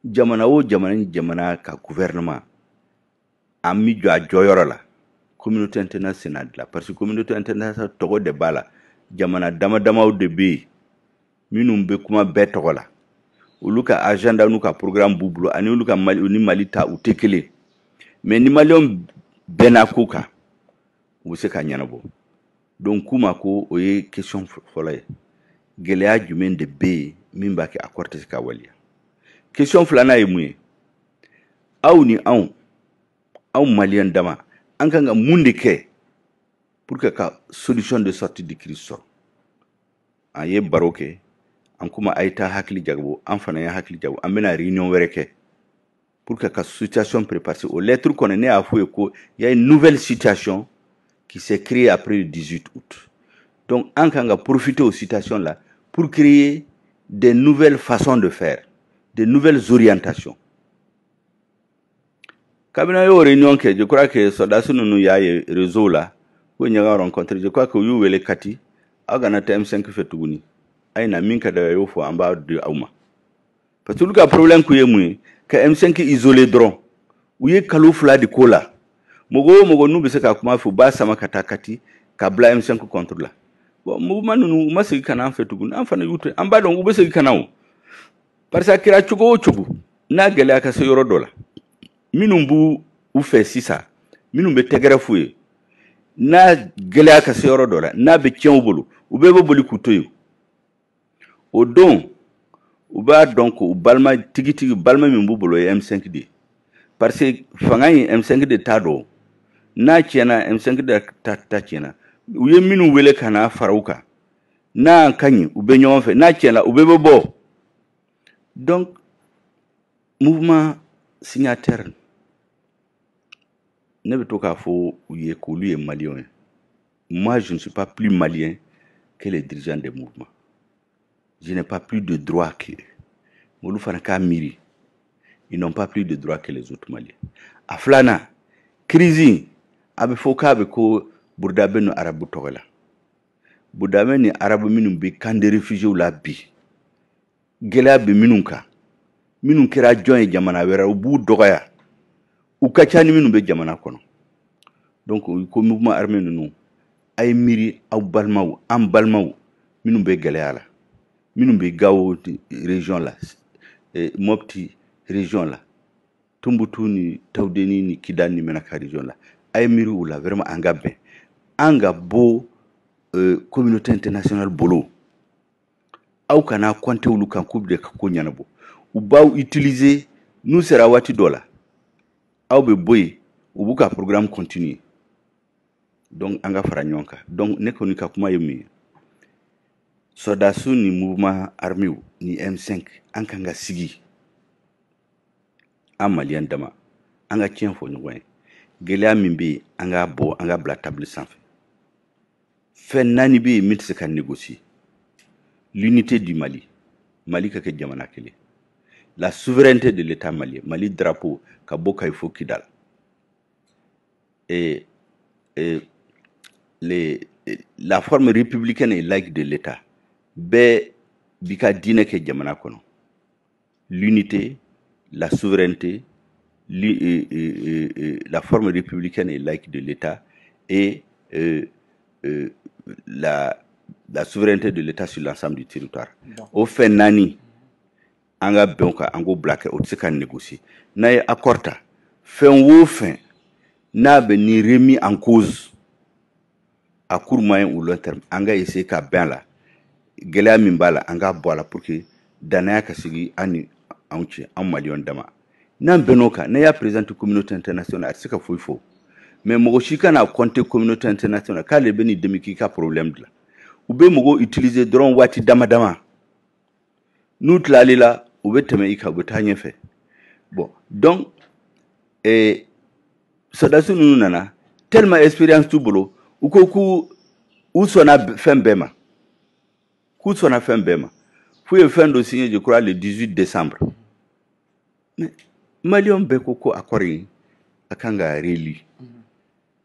jamana o jamana ni jamana ka gouvernement an mi jɔ a jɔyɔrɔ la communauté internationale dilan parce que communauté internationale tɔgɔ de b'a la jamana dama damaw de bɛ yen minnu bɛ kuma bɛɛ tɔgɔ la olu ka agenda n'u ka programme b'u bolo ani olu ka Mali ta u tɛ kelen mais ni maliyɛnw bɛnna ko kan u bɛ se ka ɲɛnabɔ donc k'u ma ko o ye question fɔlɔ ye gɛlɛya jumɛn de bɛ yen min b'a kɛ accord tɛ se ka waliya question filanan ye mun ye aw ni anw maliyɛn dama an kan ka mun de kɛ pour que ka solution de sortie de crise sɔrɔ an ye baro kɛ an kuma a ye taa hakili jagabɔ an fana ye hakili jagabɔ an bɛna réunion wɛrɛ kɛ pour que ka situation préparer au lettre kɔnɔ ne y'a fɔ ye ko il y a une nouvelle situation qui s'est créée après le 18 août donc an kan ka profiter aux situations là pour créer des nouvelles façons de faire des nouvelles orientations kabini y'o réunion kɛ je crois que soldats ninnu y'a ye réseau la ko ɲaga rencontré je crois que u y'u wele kati aw kana taa M5 fɛ tuguni a ye na min ka da y'o fɔ an b'a di aw ma parce que olu ka problème kun ye mun ye ka M5 isolé dɔrɔn u ye kalo 2 de ko la mɔgɔ o mɔgɔ n'u bɛ se ka kuma fɛ u b'a sama ka taa kati ka bila M5 contre la bon mouvement ninnu u ma segin ka na an fɛ tuguni an fana y'u to an b'a dɔn u bɛ segin ka na o parce que a kɛra cogo o cogo n'a gɛlɛya ka se yɔrɔ dɔ la minnu b'u fɛ sisan minnu bɛ tɛgɛrɛ f'u ye n'a gɛlɛya ka se yɔrɔ dɔ la n'a bɛ tiɲɛ u bolo u bɛɛ bɛ boli k'u to yen o don u b'a dɔn ko balima tigitigi balima min b'u bolo ye M5 de parce que fanga in M5 de t'a dɔn n'a tiɲɛna M5 de ta tiɲɛna u ye minnu wele ka na fara u kan n'a ka ɲi u bɛ ɲɔgɔn fɛ n'a tiɲɛna u bɛɛ bɛ bɔ donc mouvement signataire ne bɛ to k'a fɔ u ye k'olu ye maliyɛnw ye moi, je ne suis pas plus malien que les dirigeants des mouvements. Je n'ai pas plus de droits qu'eux. Ils n'ont pas plus de droits que les autres Maliens. Aflana, crise, abe foka abe ko burdabe no arabu togela. Burdabe ni arabu minum be kan de réfugiés la bi. Gela be minunka. Minun kera join jamana wera ubu dogaya. Ukachani minum be jamana kono. Donc ko mouvement armé nous ay miri aw balmaw am balmaw minum be gela la. Minum be gawo région la. Mopti région là Tumbutu ni Tawdeni ni Kidal ni Menaka région là ay miri ou la vraiment anga bo communauté internationale bolo aw kana konté wulu kan coupe de ko nyanabo ou ba utiliser nous sera wati dola aw be boy ou buka programme continue donc anga fara nyonka donc ne ko ni ka kuma yemi sodasu ni mouvement armé ni M5 ankanga sigi en malien dama anga tien fo ñoy gelea mimbi anga bo anga bla table sans fait nani bi mit se kan négocier l'unité du Mali ka ke jamana kele la souveraineté de l'état malien Mali drapeau ka boka il faut kidal et la forme républicaine et laïque de l'état be bika dine ke jamana kono l'unité, la souveraineté, la forme républicaine et laïque de l'État et la souveraineté de l'État sur l'ensemble du territoire. Au fait, nani, anga benka, ango black, au tseka négocier. Naye accorda, fin, n'a ni remis en cause à court moyen ou long terme. Anga essayer ka ben la, gelea mimbala, anga boala pour que danaya kasigi ani en Malion dama nan benoka na ya présente communauté internationale c'est ka faut mais mogo shika na compter communauté internationale ka le beni demiki ka problème là ou be mogo utiliser drone wati dama nous tlalila ou be teme ika botanye fait bon donc sodasu nous nana tellement expérience tout bolo ou ko ku ou sona fembema ku sona fembema faut fin de signer je crois le 18 décembre. Mais Malion beko ko akori akanga reli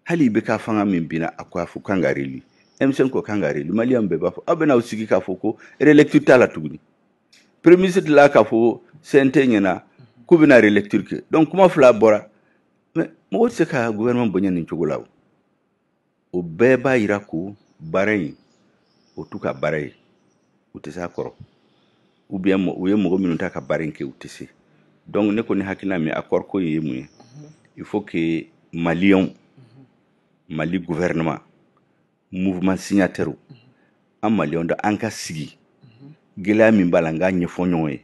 hali beka fanga mimbina akwa fu kanga reli M5 ko kanga reli Malion be bafo abena usiki ka foko relecture tala tuguni prémisse de la ka fo sente nyana kubina relecture ke donc comment fla bora mais mo se ka gouvernement bonya ni chogolaw o beba irako baray o tuka baray utesa koro ou bien mo mo minunta ka barenke utese donc ne ko ni hakina mi accord ko yemu il faut que Mali gouvernement mouvement signataire en Mali onda anka sigi gela mi balanga nyefonyoe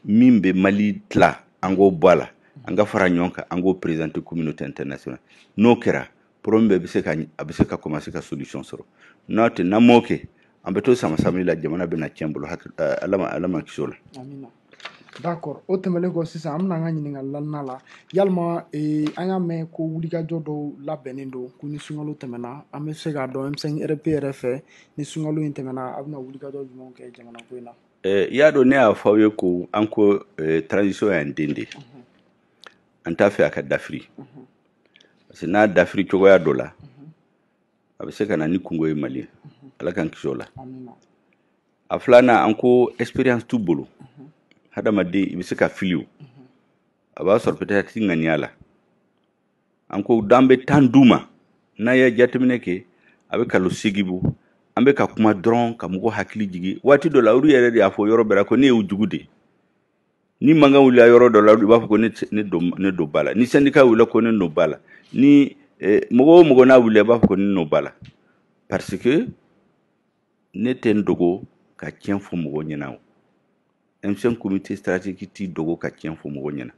mimbe Mali tla ango bala anga fara nyonka ango présenter communauté internationale no kera prombe biseka commencer ka solution soro note na moke ambeto sama samila jamana bena tiembolo alama kisola amina d'accord o temele ko sisan amna nga ɲiningal lanna la yalma an y'a mɛn ko wulikajɔ dɔw labɛnnen don ko ni sunkalo tɛmɛna an bɛ se k'a dɔn M5 RP yɛrɛ fɛ ni sunkalo in tɛmɛna a bɛna wulikajɔ jumɛn kɛ jamana ko in na y'a dɔn ne y'a fɔ aw ye ko an ko transition y'an den de an t'a fɛ a ka dafiri parce que n'a dafiri cogoya dɔ la a bɛ se ka na ni kungo ye Mali ala kan kisi o la a filanan an ko expérience t'u bolo hadamaden i bɛ se ka fili o a b'a sɔrɔ peut-être i ŋaniya la an ko dan bɛ tan d'u ma n'a ye jateminɛ kɛ a bɛ kalo 8 bɔ an bɛ ka kuma dɔrɔn ka mɔgɔ hakili jigi waati dɔ la olu yɛrɛ de y'a fɔ yɔrɔ bɛɛ la ko ne y'u jugu de ni mankan wulila yɔrɔ dɔ la i b'a fɔ ko ne don ba la ni syndicat wulila ko ne don ba la ni mɔgɔ o mɔgɔ n'a wulila i b'a fɔ ko ne don ba la parce que ne tɛ n dogo ka tiɲɛ fɔ mɔgɔ ɲɛna o M5 comité stratégique ti dogo ka tiɲɛ fɔ mɔgɔ ɲɛna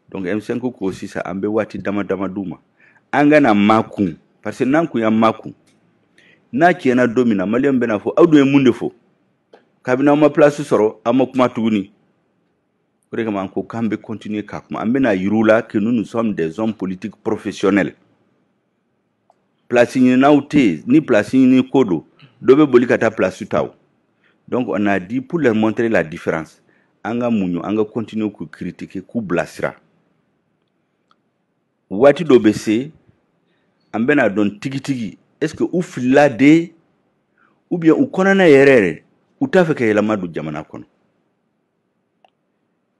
donc M5 ko sisan an bɛ waati dama dama d'u ma an kana makun parce que n'an kun y'an makun n'a tiɲɛna don min na maliyɛn bɛna fɔ aw dun ye mun de fɔ kabini aw ma place sɔrɔ aw ma kuma tuguni o de kama an ko k'an bɛ continuer ka kuma an bɛna yir'u la que nous sommes des hommes politiques professionnels place ɲininaw tɛ yen ni place ɲini ko don dɔ bɛ boli ka taa place ta o. Donc on a dit pour leur montrer la différence an ka muɲu an ka continuer k'u critiquer k'u bilasira waati dɔ bɛ se an bɛna dɔn tigitigi est-ce que u filila de ou bien u kɔnɔna yɛrɛ yɛrɛ u t'a fɛ ka yɛlɛma don jamana kɔnɔ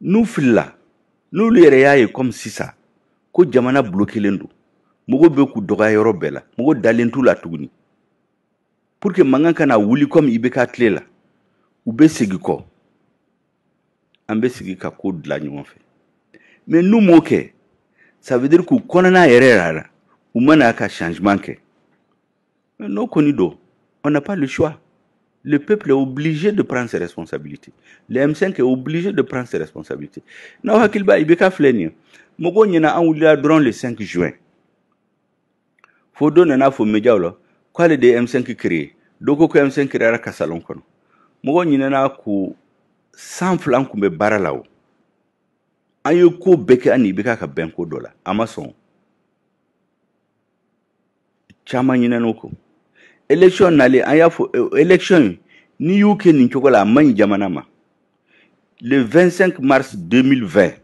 n'u filila n'olu yɛrɛ y'a ye comme sisan ko jamana bloquelen don mɔgɔw bɛ k'u dɔgɔya yɔrɔ bɛɛ la mɔgɔw dalen t'u la tuguni pour que mankan kana wuli comme IBK tile la u bɛ segin kɔ an bɛ sigi ka ko dilan ɲɔgɔn fɛ mais n'u m'o kɛ ça veut dire k'u kɔnɔna yɛrɛ yɛrɛ la u mana ka changement kɛ mais n'o kɔni don on n'a pas le choix. Le peuple est obligé de prendre ses responsabilités. Le M5 est obligé de prendre ses responsabilités. N'a hakili ba IBK filɛ nin ye mɔgɔw ɲɛna an wulila dɔrɔn le 5 juin fo dɔ nana fɔ médiaw la k'ale de ye M5 créé dɔ ko M5 créera ka salon kɔnɔ mɔgɔw ɲinɛna ko 100 fila kun bɛ baara la o an ye ko bɛɛ kɛ an ni IBK ka bɛn ko dɔ la a ma sɔn caman ɲinɛn'o ko élection nalen an y'a fɔ élection ni y'u kɛ nin cogo la a man ɲi jamana ma le 25 mars 2020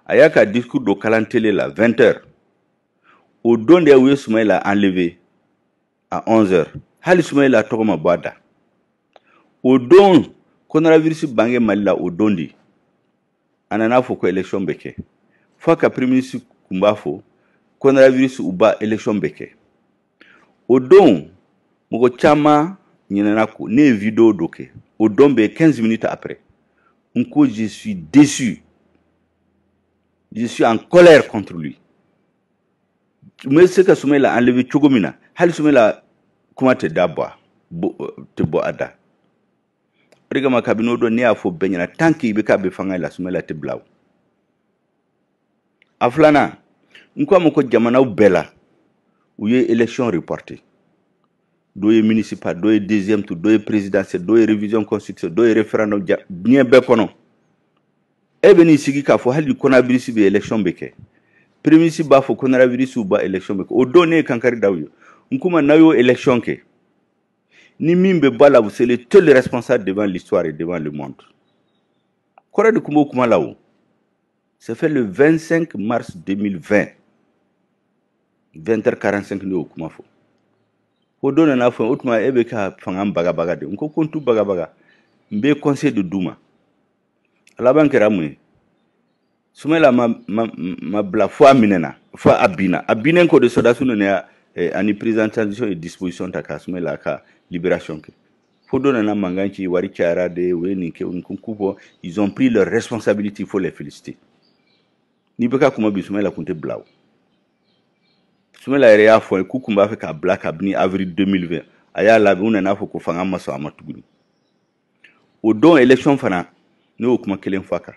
a y'a ka discours dɔ kalan télé la 20 heures o don de u ye Soumaïla enlevé à 11 heures hali Soumaïla tɔgɔ ma bɔ a da o don coronavirus bange Mali la o don de a nana fɔ ko élection bɛ kɛ fo a ka premier ministre kun b'a fɔ coronavirus u ba élection bɛ kɛ o don mɔgɔ caman ɲinɛna ko ne ye vidéo dɔ kɛ o don bɛ 15 minutes après n ko je suis déçu je suis en colère contre lui n bɛ se ka Soumaïla enlever cogo min na hali Soumaïla kuma tɛ da bɔ a da o de kama kabini o don ne y'a fɔ bɛɛ ɲɛna tant que IBK bɛ fanga la Soumaïla tɛ bila o a filanan n ko a ma ko jamanaw bɛɛ la u ye élection reporté dɔ ye municipal dɔ ye deuxième tour dɔ ye présidentielle dɔ ye révision constitutionnelle dɔ ye référendum diɲɛ bɛɛ kɔnɔ e bɛ n'i sigi k'a fɔ hali coronavirus bɛ élection bɛ kɛ premier ministre b'a fɔ coronavirus ba élection bɛ kɛ o don ne ye kankari d'aw ye n kuma n'a y'o élection kɛ ni min bɛ bɔ a la vous serez le seul responsable devant l'histoire et devant le monde kɔrɔ de kun b'o kuma la o c'est fait le 25 mars 2020 20h45 ne y'o kuma fɔ o don nana fɔ o tuma e bɛ ka fanga bagabaga de n ko n t'u bagabaga n bɛ conseil de d'u ma a laban kɛra mun ye Soumaïla ma bila fo a minɛna fo a binnen ko de sɔrɔdasiw nana ani président transition et disposition ta ka Soumaïla ka libération kɛ fo dɔ nana mankan ci wari cayara de o ye nin kɛ nin ko fɔ ils ont pris leur responsabilité il faut les féliciter ni bɛ ka kuma bi Soumaïla kun tɛ bila o Soumaïla yɛrɛ y'a fɔ k'u kun b'a fɛ k'a bila kabini avril 2020 a y'a labɛn u nana fɔ ko fanga ma sɔn a ma tuguni o don élection fana ne y'o kuma kelen fɔ a kan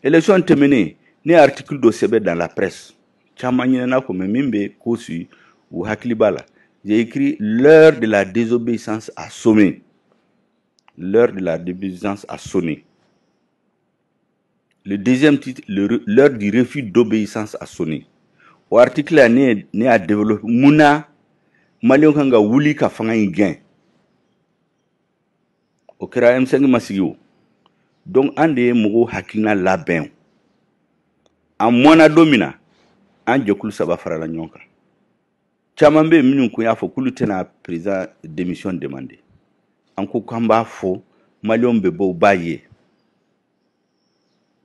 élection tɛmɛnen ne ye article dɔ sɛbɛn dans la presse caman ɲinɛna ko mais min bɛ ko su u hakili b'a la j'ai écrit l'heure de la désobéissance a sonné l'heure de la désobéissance a sonné le deuxième titre l'heure du refus d'obéissance a sonné o article la ne y'a développé munna maliyɛnw kan ka wuli ka fanga in gɛn o kɛra M5 ma sigi o donc an de ye mɔgɔw hakilina labɛn an mɔna don min na an jɛkulu saba farala ɲɔgɔn kan caman bɛ yen minnu kun y'a fɔ k'olu tɛna président démission demander an ko k'an b'a fɔ maliyɛnw bɛ bɔ u b'a ye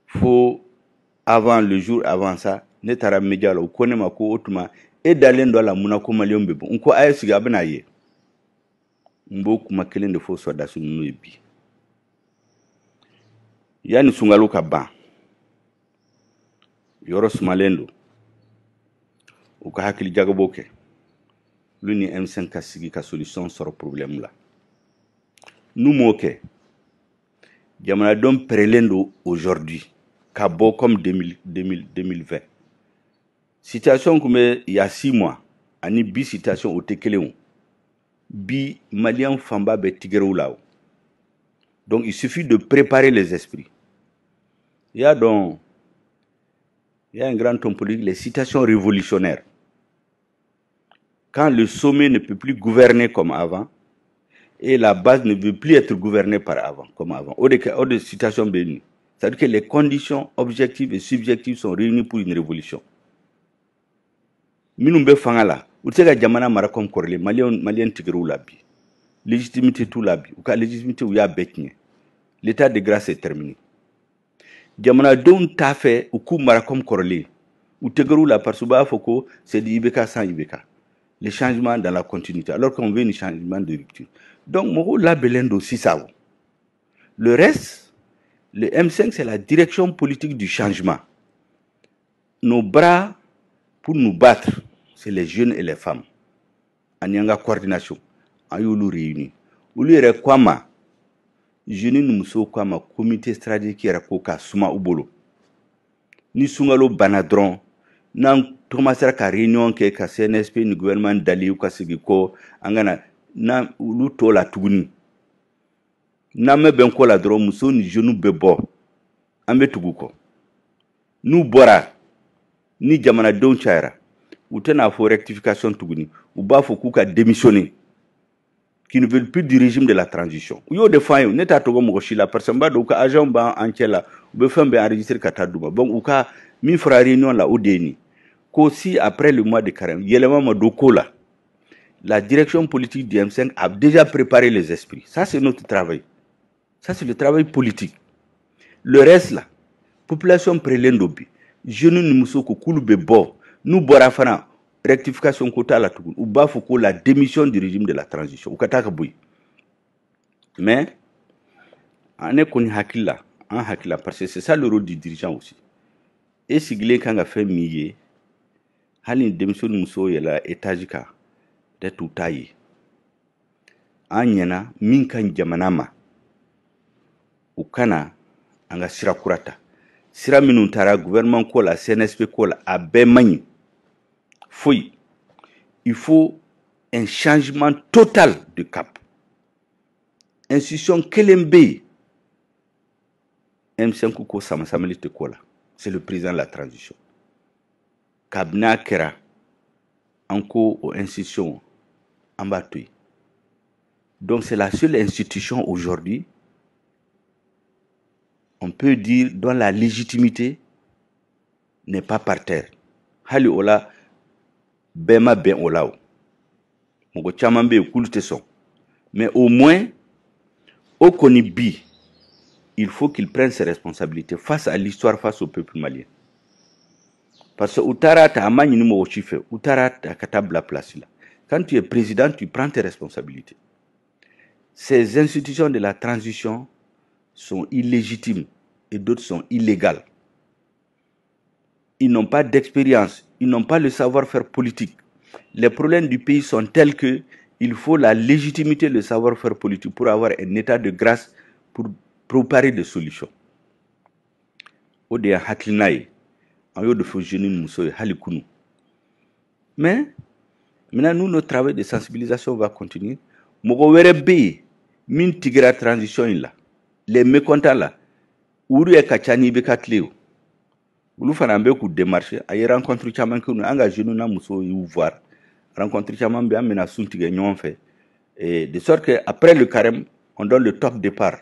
fo avant le jour avant ça ne taara média la u ko ne ma ko o tuma e dalen dɔ la mun na ko maliyɛnw bɛ bɔ n ko a ye sigi a bɛna ye n b'o kuma kelen de fɔ sɔrɔdasi ninnu ye bi yani sunkalo ka ban yɔrɔ sumalen don u ka hakili jagabɔ kɛ olu ni M5 ka sigi ka solution sɔrɔ problème la n'u m'o kɛ jamanadenw pɛrɛlen don aujourd'hui ka bɔ comme 2020 situation kun bɛ il y a 6 mois ani bi situation o tɛ kelen o bi maliyɛn fanba bɛ tigɛrɛw la o donc il suffit de préparer les esprits il y a un grand homme politique les citations révolutionnaires quand le sommet ne peut plus gouverner comme avant et la base ne veut plus être gouvernée par avant, comme avant. Autre situation bénie. C'est-à-dire que les conditions objectives et subjectives sont réunies pour une révolution. Minumbe fangala, utega jamana mara comme korle, malien tigreau labi. Légitimité tout labi, ou ka légitimité ou ya betnye. L'état de grâce est terminé. Jamana don ta fait ou kou mara comme korle. Ou tigreau la par suba foko, c'est du Ibeka sans Ibeka. Les changements dans la continuité, alors qu'on veut un changement de rupture. Donc, mon la belendo aussi ça. Le reste, le M5, c'est la direction politique du changement. Nos bras pour nous battre, c'est les jeunes et les femmes. Anyanga coordination, ayolu réunis. Ulu ere kwama, jeunes nous so kwama comité stratégique era koka suma ubolo. Ni sungalo banadron, nan Thomas ka réunion ke ka CNSP ni gouvernement dali ou ka sigiko angana na ulu to la tuguni. Na me ben ko la dron muso ni jeune bebo ambe tuguko. Nu bora ni jamana don chaira. Ou tena fo rectification tuguni. Ou ba fo kuka démissionner. Qui ne veulent plus du régime de la transition. Ou yo defan yo neta togo mo shila personne ba do ka agent ba anchela ou be fembe enregistrer kataduma. Bon ou ka mi fra réunion la odeni. Qu'aussi après le mois de carême, la direction politique du M5 a déjà préparé les esprits. Ça, c'est notre travail. Ça, c'est le travail politique. Le reste, là, population prélendobi, jeunes nous sommes bo, nous borafana, rectification quota la tout, ou bafoko la démission du régime de la transition, ou katakaboui. Mais, on est qu'on hakila, parce que c'est ça le rôle du dirigeant aussi. Et si quelqu'un a fait millier, hali démission muso yela etajika de tutayi anyana min kan jamana ma ukana anga sira kurata sira minun tara gouvernement ko la CNSP ko la abe mani fouille. Il faut un changement total de cap. Institution Kelembe M5 ko samasameli ko la, c'est le président de la transition. Kabna Kera, encore aux institutions en battu. Donc c'est la seule institution aujourd'hui, on peut dire, dont la légitimité n'est pas par terre. Hali ola, bema ben olao. Mongo chamambe okulte son. Mais au moins, au Konibi, il faut qu'il prenne ses responsabilités face à l'histoire, face au peuple malien. Parce que Outara ta amani numéro chiffre, Outara ta katab la place là. Quand tu es président, tu prends tes responsabilités. Ces institutions de la transition sont illégitimes et d'autres sont illégales. Ils n'ont pas d'expérience, ils n'ont pas le savoir-faire politique. Les problèmes du pays sont tels que il faut la légitimité, le savoir-faire politique pour avoir un état de grâce pour préparer des solutions. Odea haklinaye. Mais maintenant, nous, notre travail de sensibilisation va continuer. Transition là, les mécontents là, Uru et Kachani Bekatleo. Ulu Fanambe coup démarcher, ailleurs rencontre Chaman que nous engageons nous muso y voir. Rencontre Chaman bien mena suntige nyon fait. Et de sorte qu'après le carême, on donne le top départ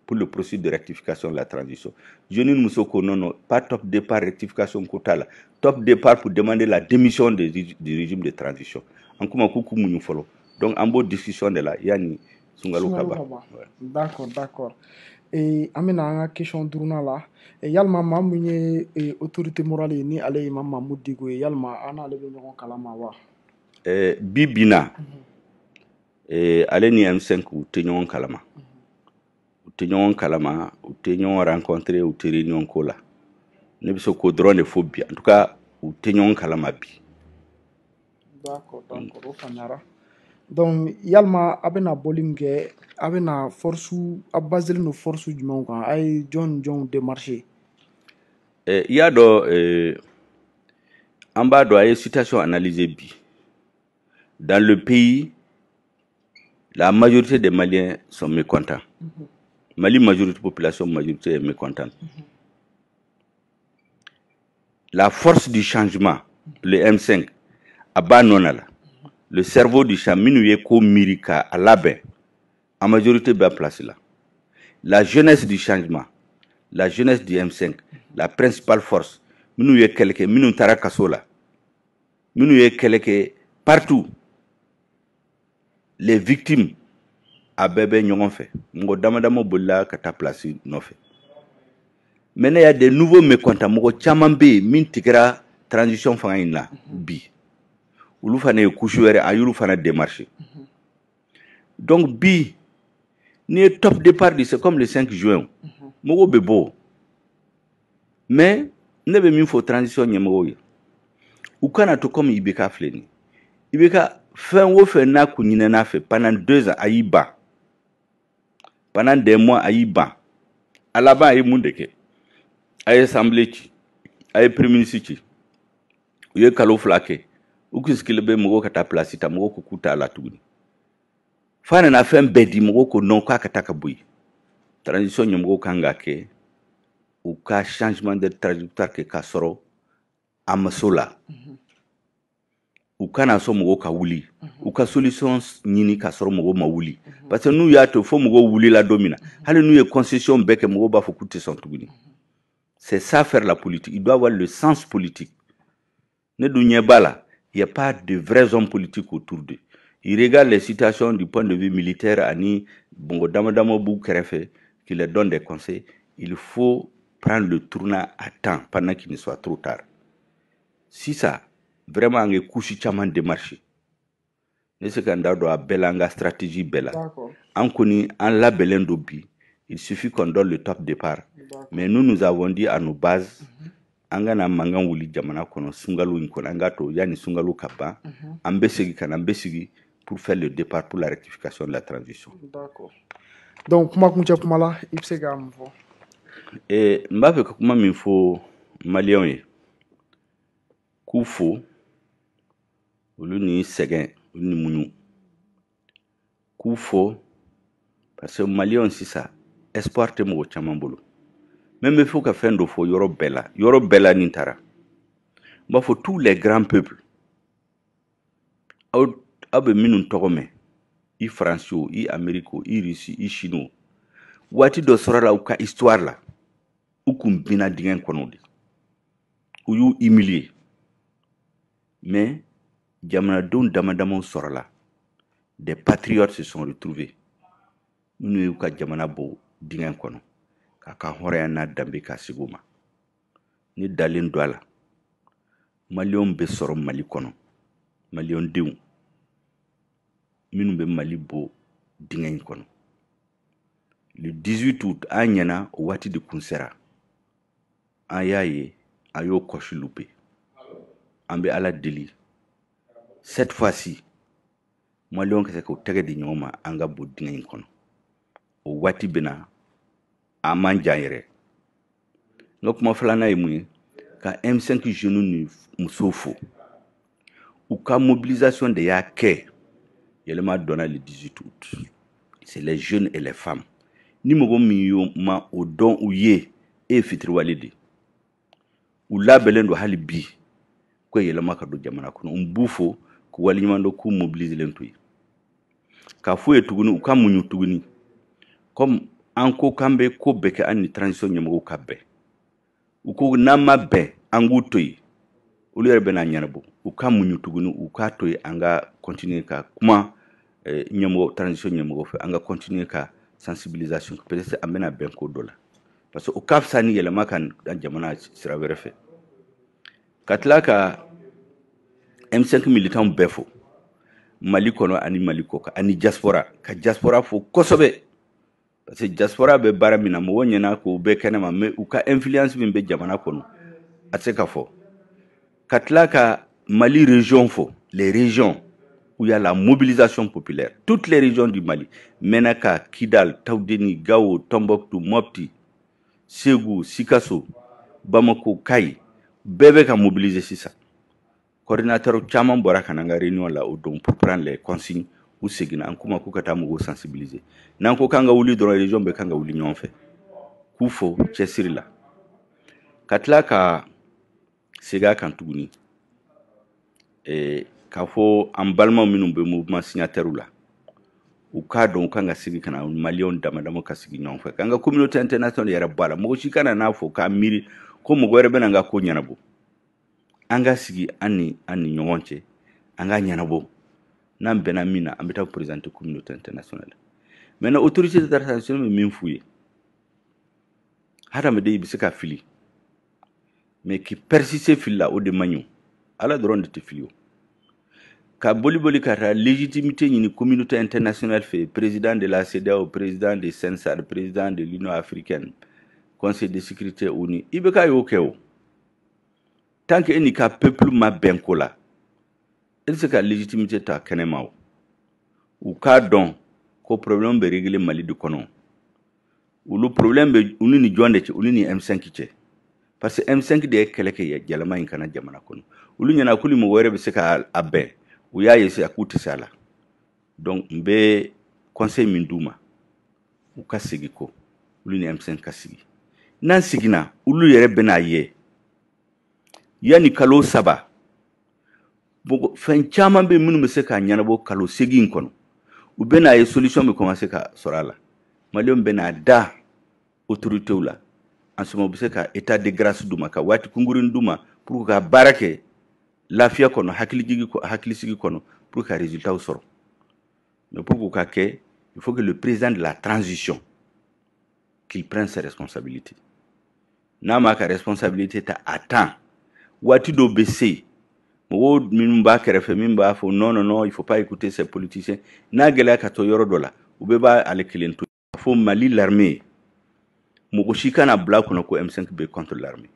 pour le processus de rectification de la transition. Je ne me souviens non, pas top départ rectification quota là, top départ pour demander la démission du régime de transition. En comment coucou mounou follow. Donc en bonne discussion de là, yani Sungalo Kaba. D'accord, d'accord. Et amena nga question duruna la. Et yalma mamunye autorité morale ni ale imam Mahmoud Digo yalma ana le nyon kalama wa. Bibina. Ale ni M5 ou tenyon kalama. Tenyon kalama, ou tenyon rencontré ou réunion kola. Ne biso ko drone de phobie. En tout cas, ou tenyon kalama bi. D'accord, d'accord, o fanyara. Donc yalma abena bolimge abena force abazel no force du monde ay John démarcher. Il y a en bas de la situation analysée bi. Dans le pays, la majorité des Maliens sont mécontents. Mali, majorité population, majorité est mécontente. La force du changement, le M5, abandonne là. le cerveau du champ minnu ye ko mirika à labɛn en majorité bɛ place là. La jeunesse du changement, la jeunesse du M5, la principale force minnu ye kɛlɛ kɛ minnu taara kaso la minnu ye kɛlɛ kɛ partout les victimes a bɛɛ bɛ ɲɔgɔn fɛ mɔgɔ dama dama bolila ka taa place nɔfɛ. Maintenant il y a des nouveaux mécontents mɔgɔ caman bɛ yen min tigɛra transition fanga in na bi olu fana ye couche wɛrɛ a y'olu fana démarcher. Donc bi ni ye top départ di c'est comme le 5 juin mɔgɔw bɛ bɔ mais ne bɛ min fɔ transition ɲɛmɔgɔw ye u kana to comme IBK filɛ nin ye IBK fɛn o fɛn n'a kun ɲinɛn'a fɛ pendant 2 ans a y'i ban pendant des mois a y'i ban a laban a ye mun de kɛ a ye assemblée ci a ye premier ministre ci u ye kalo 2 kɛ u kun sigilen bɛ mɔgɔw ka taa place ta mɔgɔw ko k'u t'a la tuguni fa nana fɛn bɛɛ di mɔgɔw ko non k'a ka taa ka bɔ yen transition ɲɛmɔgɔw kan ka kɛ u ka changement de trajectoire kɛ k'a sɔrɔ a muso la u kana sɔn mɔgɔw ka wuli u ka solution ɲini k'a sɔrɔ mɔgɔw ma wuli parce que n'u y'a to fo mɔgɔw wulila don min na hali n'u ye concession bɛɛ kɛ mɔgɔw b'a fɔ k'u tɛ sɔn tuguni. C'est ça faire la politique. Il doit avoir le sens politique. Ne dun ɲɛ b'a la il n'y a pas de vrais hommes politiques autour d'eux. Ils regardent les situations du point de vue militaire ani bongo dama dama b'u kɛrɛfɛ qui leur donne des conseils. Il faut prendre le tournant à temps pendant qu'il ne soit trop tard. Si ça vraiment an ye couche caman démarché ne se ka n da don a bɛɛ la an ka stratégie bɛɛ la an kɔni an labɛnlen don bi il suffit qu'on donne le top départ mais nous avons dit à nos bases an kana mankan wuli jamana kɔnɔ sunkalo in kɔnɔ an ka to yani sunkalo ka ban an bɛ segin ka na an bɛ sigi pour faire le départ pour la rectification de la transition. D'accord. Donc kuma kuncɛ kuma la i bɛ se ka mun fɔ? N b'a fɛ ka kuma min fɔ maliyɛnw ye k'u fo olu ni sɛgɛn olu ni muɲu k'u fo parce que maliyɛnw sisan espoir tɛ mɔgɔ caman bolo même bɛ fɔ ka fɛn dɔ fɔ yɔrɔ bɛɛ la nin taara n b'a fɔ tous les grands peuples aw bɛ minnu tɔgɔ mɛn i faransi o i amérique o i rusi i chine o waati dɔ sɔrɔla u ka histoire la u kun binna dingɛ kɔnɔ de u y'u humilier mais jamanadenw dama damaw sɔrɔla des patriotes se sont retrouvés minnu y'u ka jamana bɔ dingɛ kɔnɔ k'a ka hɔrɔnya n'a danbe k'a sigi o ma ne dalen don a la maliyɛnw bɛ sɔrɔ mali kɔnɔ maliyɛn denw minnu bɛ mali bɔ dingɛ in kɔnɔ le 18 août an ɲɛna o waati de kun sera an y'a ye a y'o kɔsi lupe an bɛ ala deli cette fois-ci maliyɛnw ka se k'u tɛgɛ di ɲɔgɔn ma an ka bɔ dingɛ in kɔnɔ o waati bɛna a man jan yɛrɛ n ka kuma filanan ye mun ye ka M5 jeunes ni musow fo u ka mobilisation de y'a kɛ yɛlɛma donna le 18 août c'est les jeunes et les femmes ni mɔgɔ min y'o ma o dɔn u ye e ye fitiriwale de u labɛnlen don hali bi ko yɛlɛma ka don jamana kɔnɔ n b'u fo k'u waleɲuman dɔn k'u mobiliselen to yen k'a fɔ ye tuguni u ka muɲu tuguni comme an ko k'an bɛ ko bɛɛ kɛ an ni transition ɲɛmɔgɔw ka bɛn u ko n'an ma bɛn an k'u to yen olu yɛrɛ bɛna ɲɛnabɔ u ka muɲu tuguni u k'a to yen an ka continuer ka kuma ɲɛmɔgɔ transition ɲɛmɔgɔ fɛ an ka continuer ka sensibilisation peut-être an bɛna bɛn ko dɔ la parce que o ka fisa ni yɛlɛma ka jamana sira wɛrɛ fɛ ka tila ka M5 militants bɛɛ fo mali kɔnɔ ani mali kɔ kan ani diaspora ka diaspora fo kosɛbɛ parce que diaspora bɛ baara min na mɔgɔ ɲɛna k'o bɛɛ kɛnɛma mais u ka influence min bɛ jamana kɔnɔ a tɛ se ka fɔ ka tila ka mali région fo les régions où il y a la mobilisation populaire toutes les régions du Mali Menaka Kidal Taoudeni Gao Tombouctou Mopti Ségou Sikasso Bamako Kayi bɛɛ bɛ ka mobiliser sisan coordinateur caman bɔra ka na an ka réunion la o don pour prendre les consignes u seginna an kuma k'u ka taa mɔgɔw sensibiliser n'an ko k'an ka wuli dɔrɔn région bɛɛ kan ka wuli ɲɔgɔn fɛ k'u fo cɛsiri la ka tila ka segin a kan tuguni k'a fɔ an balimaw minnu bɛ mouvement signataire la u k'a dɔn u kan ka sigi ka na maliyɛnw damadama ka sigi ɲɔgɔn fɛ k'an ka communauté internationale yɛrɛ bɔ a la mɔgɔ si kana n'a fɔ k'a miiri ko mɔgɔ wɛrɛ bɛna n ka ko ɲɛnabɔ an ka sigi an ni ɲɔgɔn cɛ an ka ɲɛnabɔ n'an bɛnna min na an bɛ taa présenter communauté internationale maintenant autorité internationale bɛ min f'u ye hadamaden i bɛ se ka fili mais qui persiste fili la o de man ɲi ala dɔrɔn de tɛ fili o ka boli ka taa légitimité ɲini communauté internationale fɛ président de la CEDEAO président de CENSAR président de l'Union africaine conseil de sécurité ONU i bɛ k'a y'o kɛ o tant que e n'i ka peuple ma bɛn ko la e tɛ se ka légitimité ta kɛnɛma o u k'a dɔn ko problème bɛ régler Mali de kɔnɔ olu problème bɛ olu ni jɔn de cɛ olu ni M5 cɛ parce que M5 de ye kɛlɛ kɛ yɛlɛma in kana jamana kɔnɔ olu ɲɛna k'olu mɔgɔ wɛrɛ bɛ se ka a bɛn u y'a ye a k'u tɛ se a la donc n bɛ conseil min d'u ma u ka sigi ko olu ni M5 ka sigi n'an sigina olu yɛrɛ bɛn'a ye yanni kalo 3 fɛn caman bɛ minnu bɛ se k'a ɲɛnabɔ kalo 8 in kɔnɔ u bɛn'a ye solution bɛ commencer ka sɔrɔ a la maliyɛnw bɛn'a da autoritéw la en ce moment bɛ se ka état de grâce d'u ma ka waati kunkurunin d'u ma pour ka baara kɛ lafiya kɔnɔ hakilisigi kɔnɔ pour ka résultat sɔrɔ mais pour k'u ka kɛ il faut que le président de la transition qu'il prenne ses responsabilités n'a ma ka responsabilité ta à temps waati dɔw bɛ se mɔgɔw minnu b'a kɛrɛfɛ min b'a fɔ non il faut pas écouter ces politiciens n'a gɛlɛya ka to yɔrɔ dɔ la u bɛɛ b'a ale kelen to fo Mali l'armée mɔgɔ si kana bila kɔnɔ ko M5 bɛ contre l'armée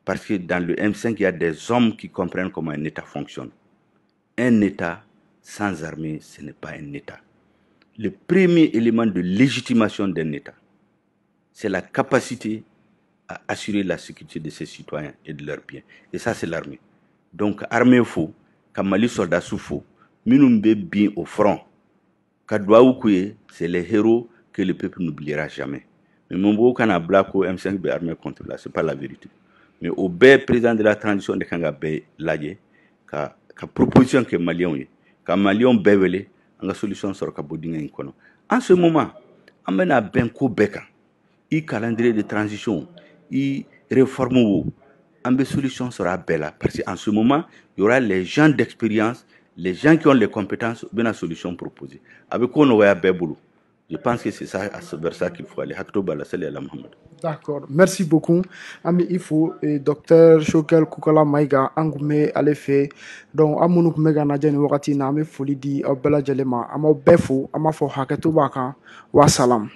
parce que dans le M5 il y a des hommes qui comprennent comment un État fonctionne. Un État sans armée ce n'est pas un État. Le premier élément de légitimation d'un État c'est la capacité à assurer la sécurité de ses citoyens et de leurs biens et ça c'est l'armée. Donc armée faux ka Mali soldats sous faux minnu bɛ bin au front ka duwawu k'u ye c'est les héros que le peuple n'oubliera jamais. Mais mɔgɔw kana bila ko M5 bɛ armée contre la c'est pas la vérité. Mais au bɛɛ président de la transition de kan ka bɛɛ lajɛ ka proposition kɛ maliyɛnw ye ka maliyɛnw bɛɛ wele an ka solution sɔrɔ ka bɔ dingɛ in kɔnɔ en ce moment an bɛna bɛn ko bɛɛ kan i calendrier de transition i réforme wo an bɛ solution sɔrɔ a bɛɛ la parce que en ce moment il y aura les gens d'expérience les gens qui ont les compétences u bɛna solution proposer a bɛ ko nɔgɔya bɛɛ bolo. Je pense que c'est ça, vers ça qu'il faut aller. D'accord. Merci beaucoup. Ami Ifo et Dr. Choguel Koukala Maïga, Angoumé, Aléfé. Donc, Amounouk Mega Nadjani Wakati, Name Folidi, Bella Jalema, Amo Befo, Amafo Haketou Baka, Wassalam.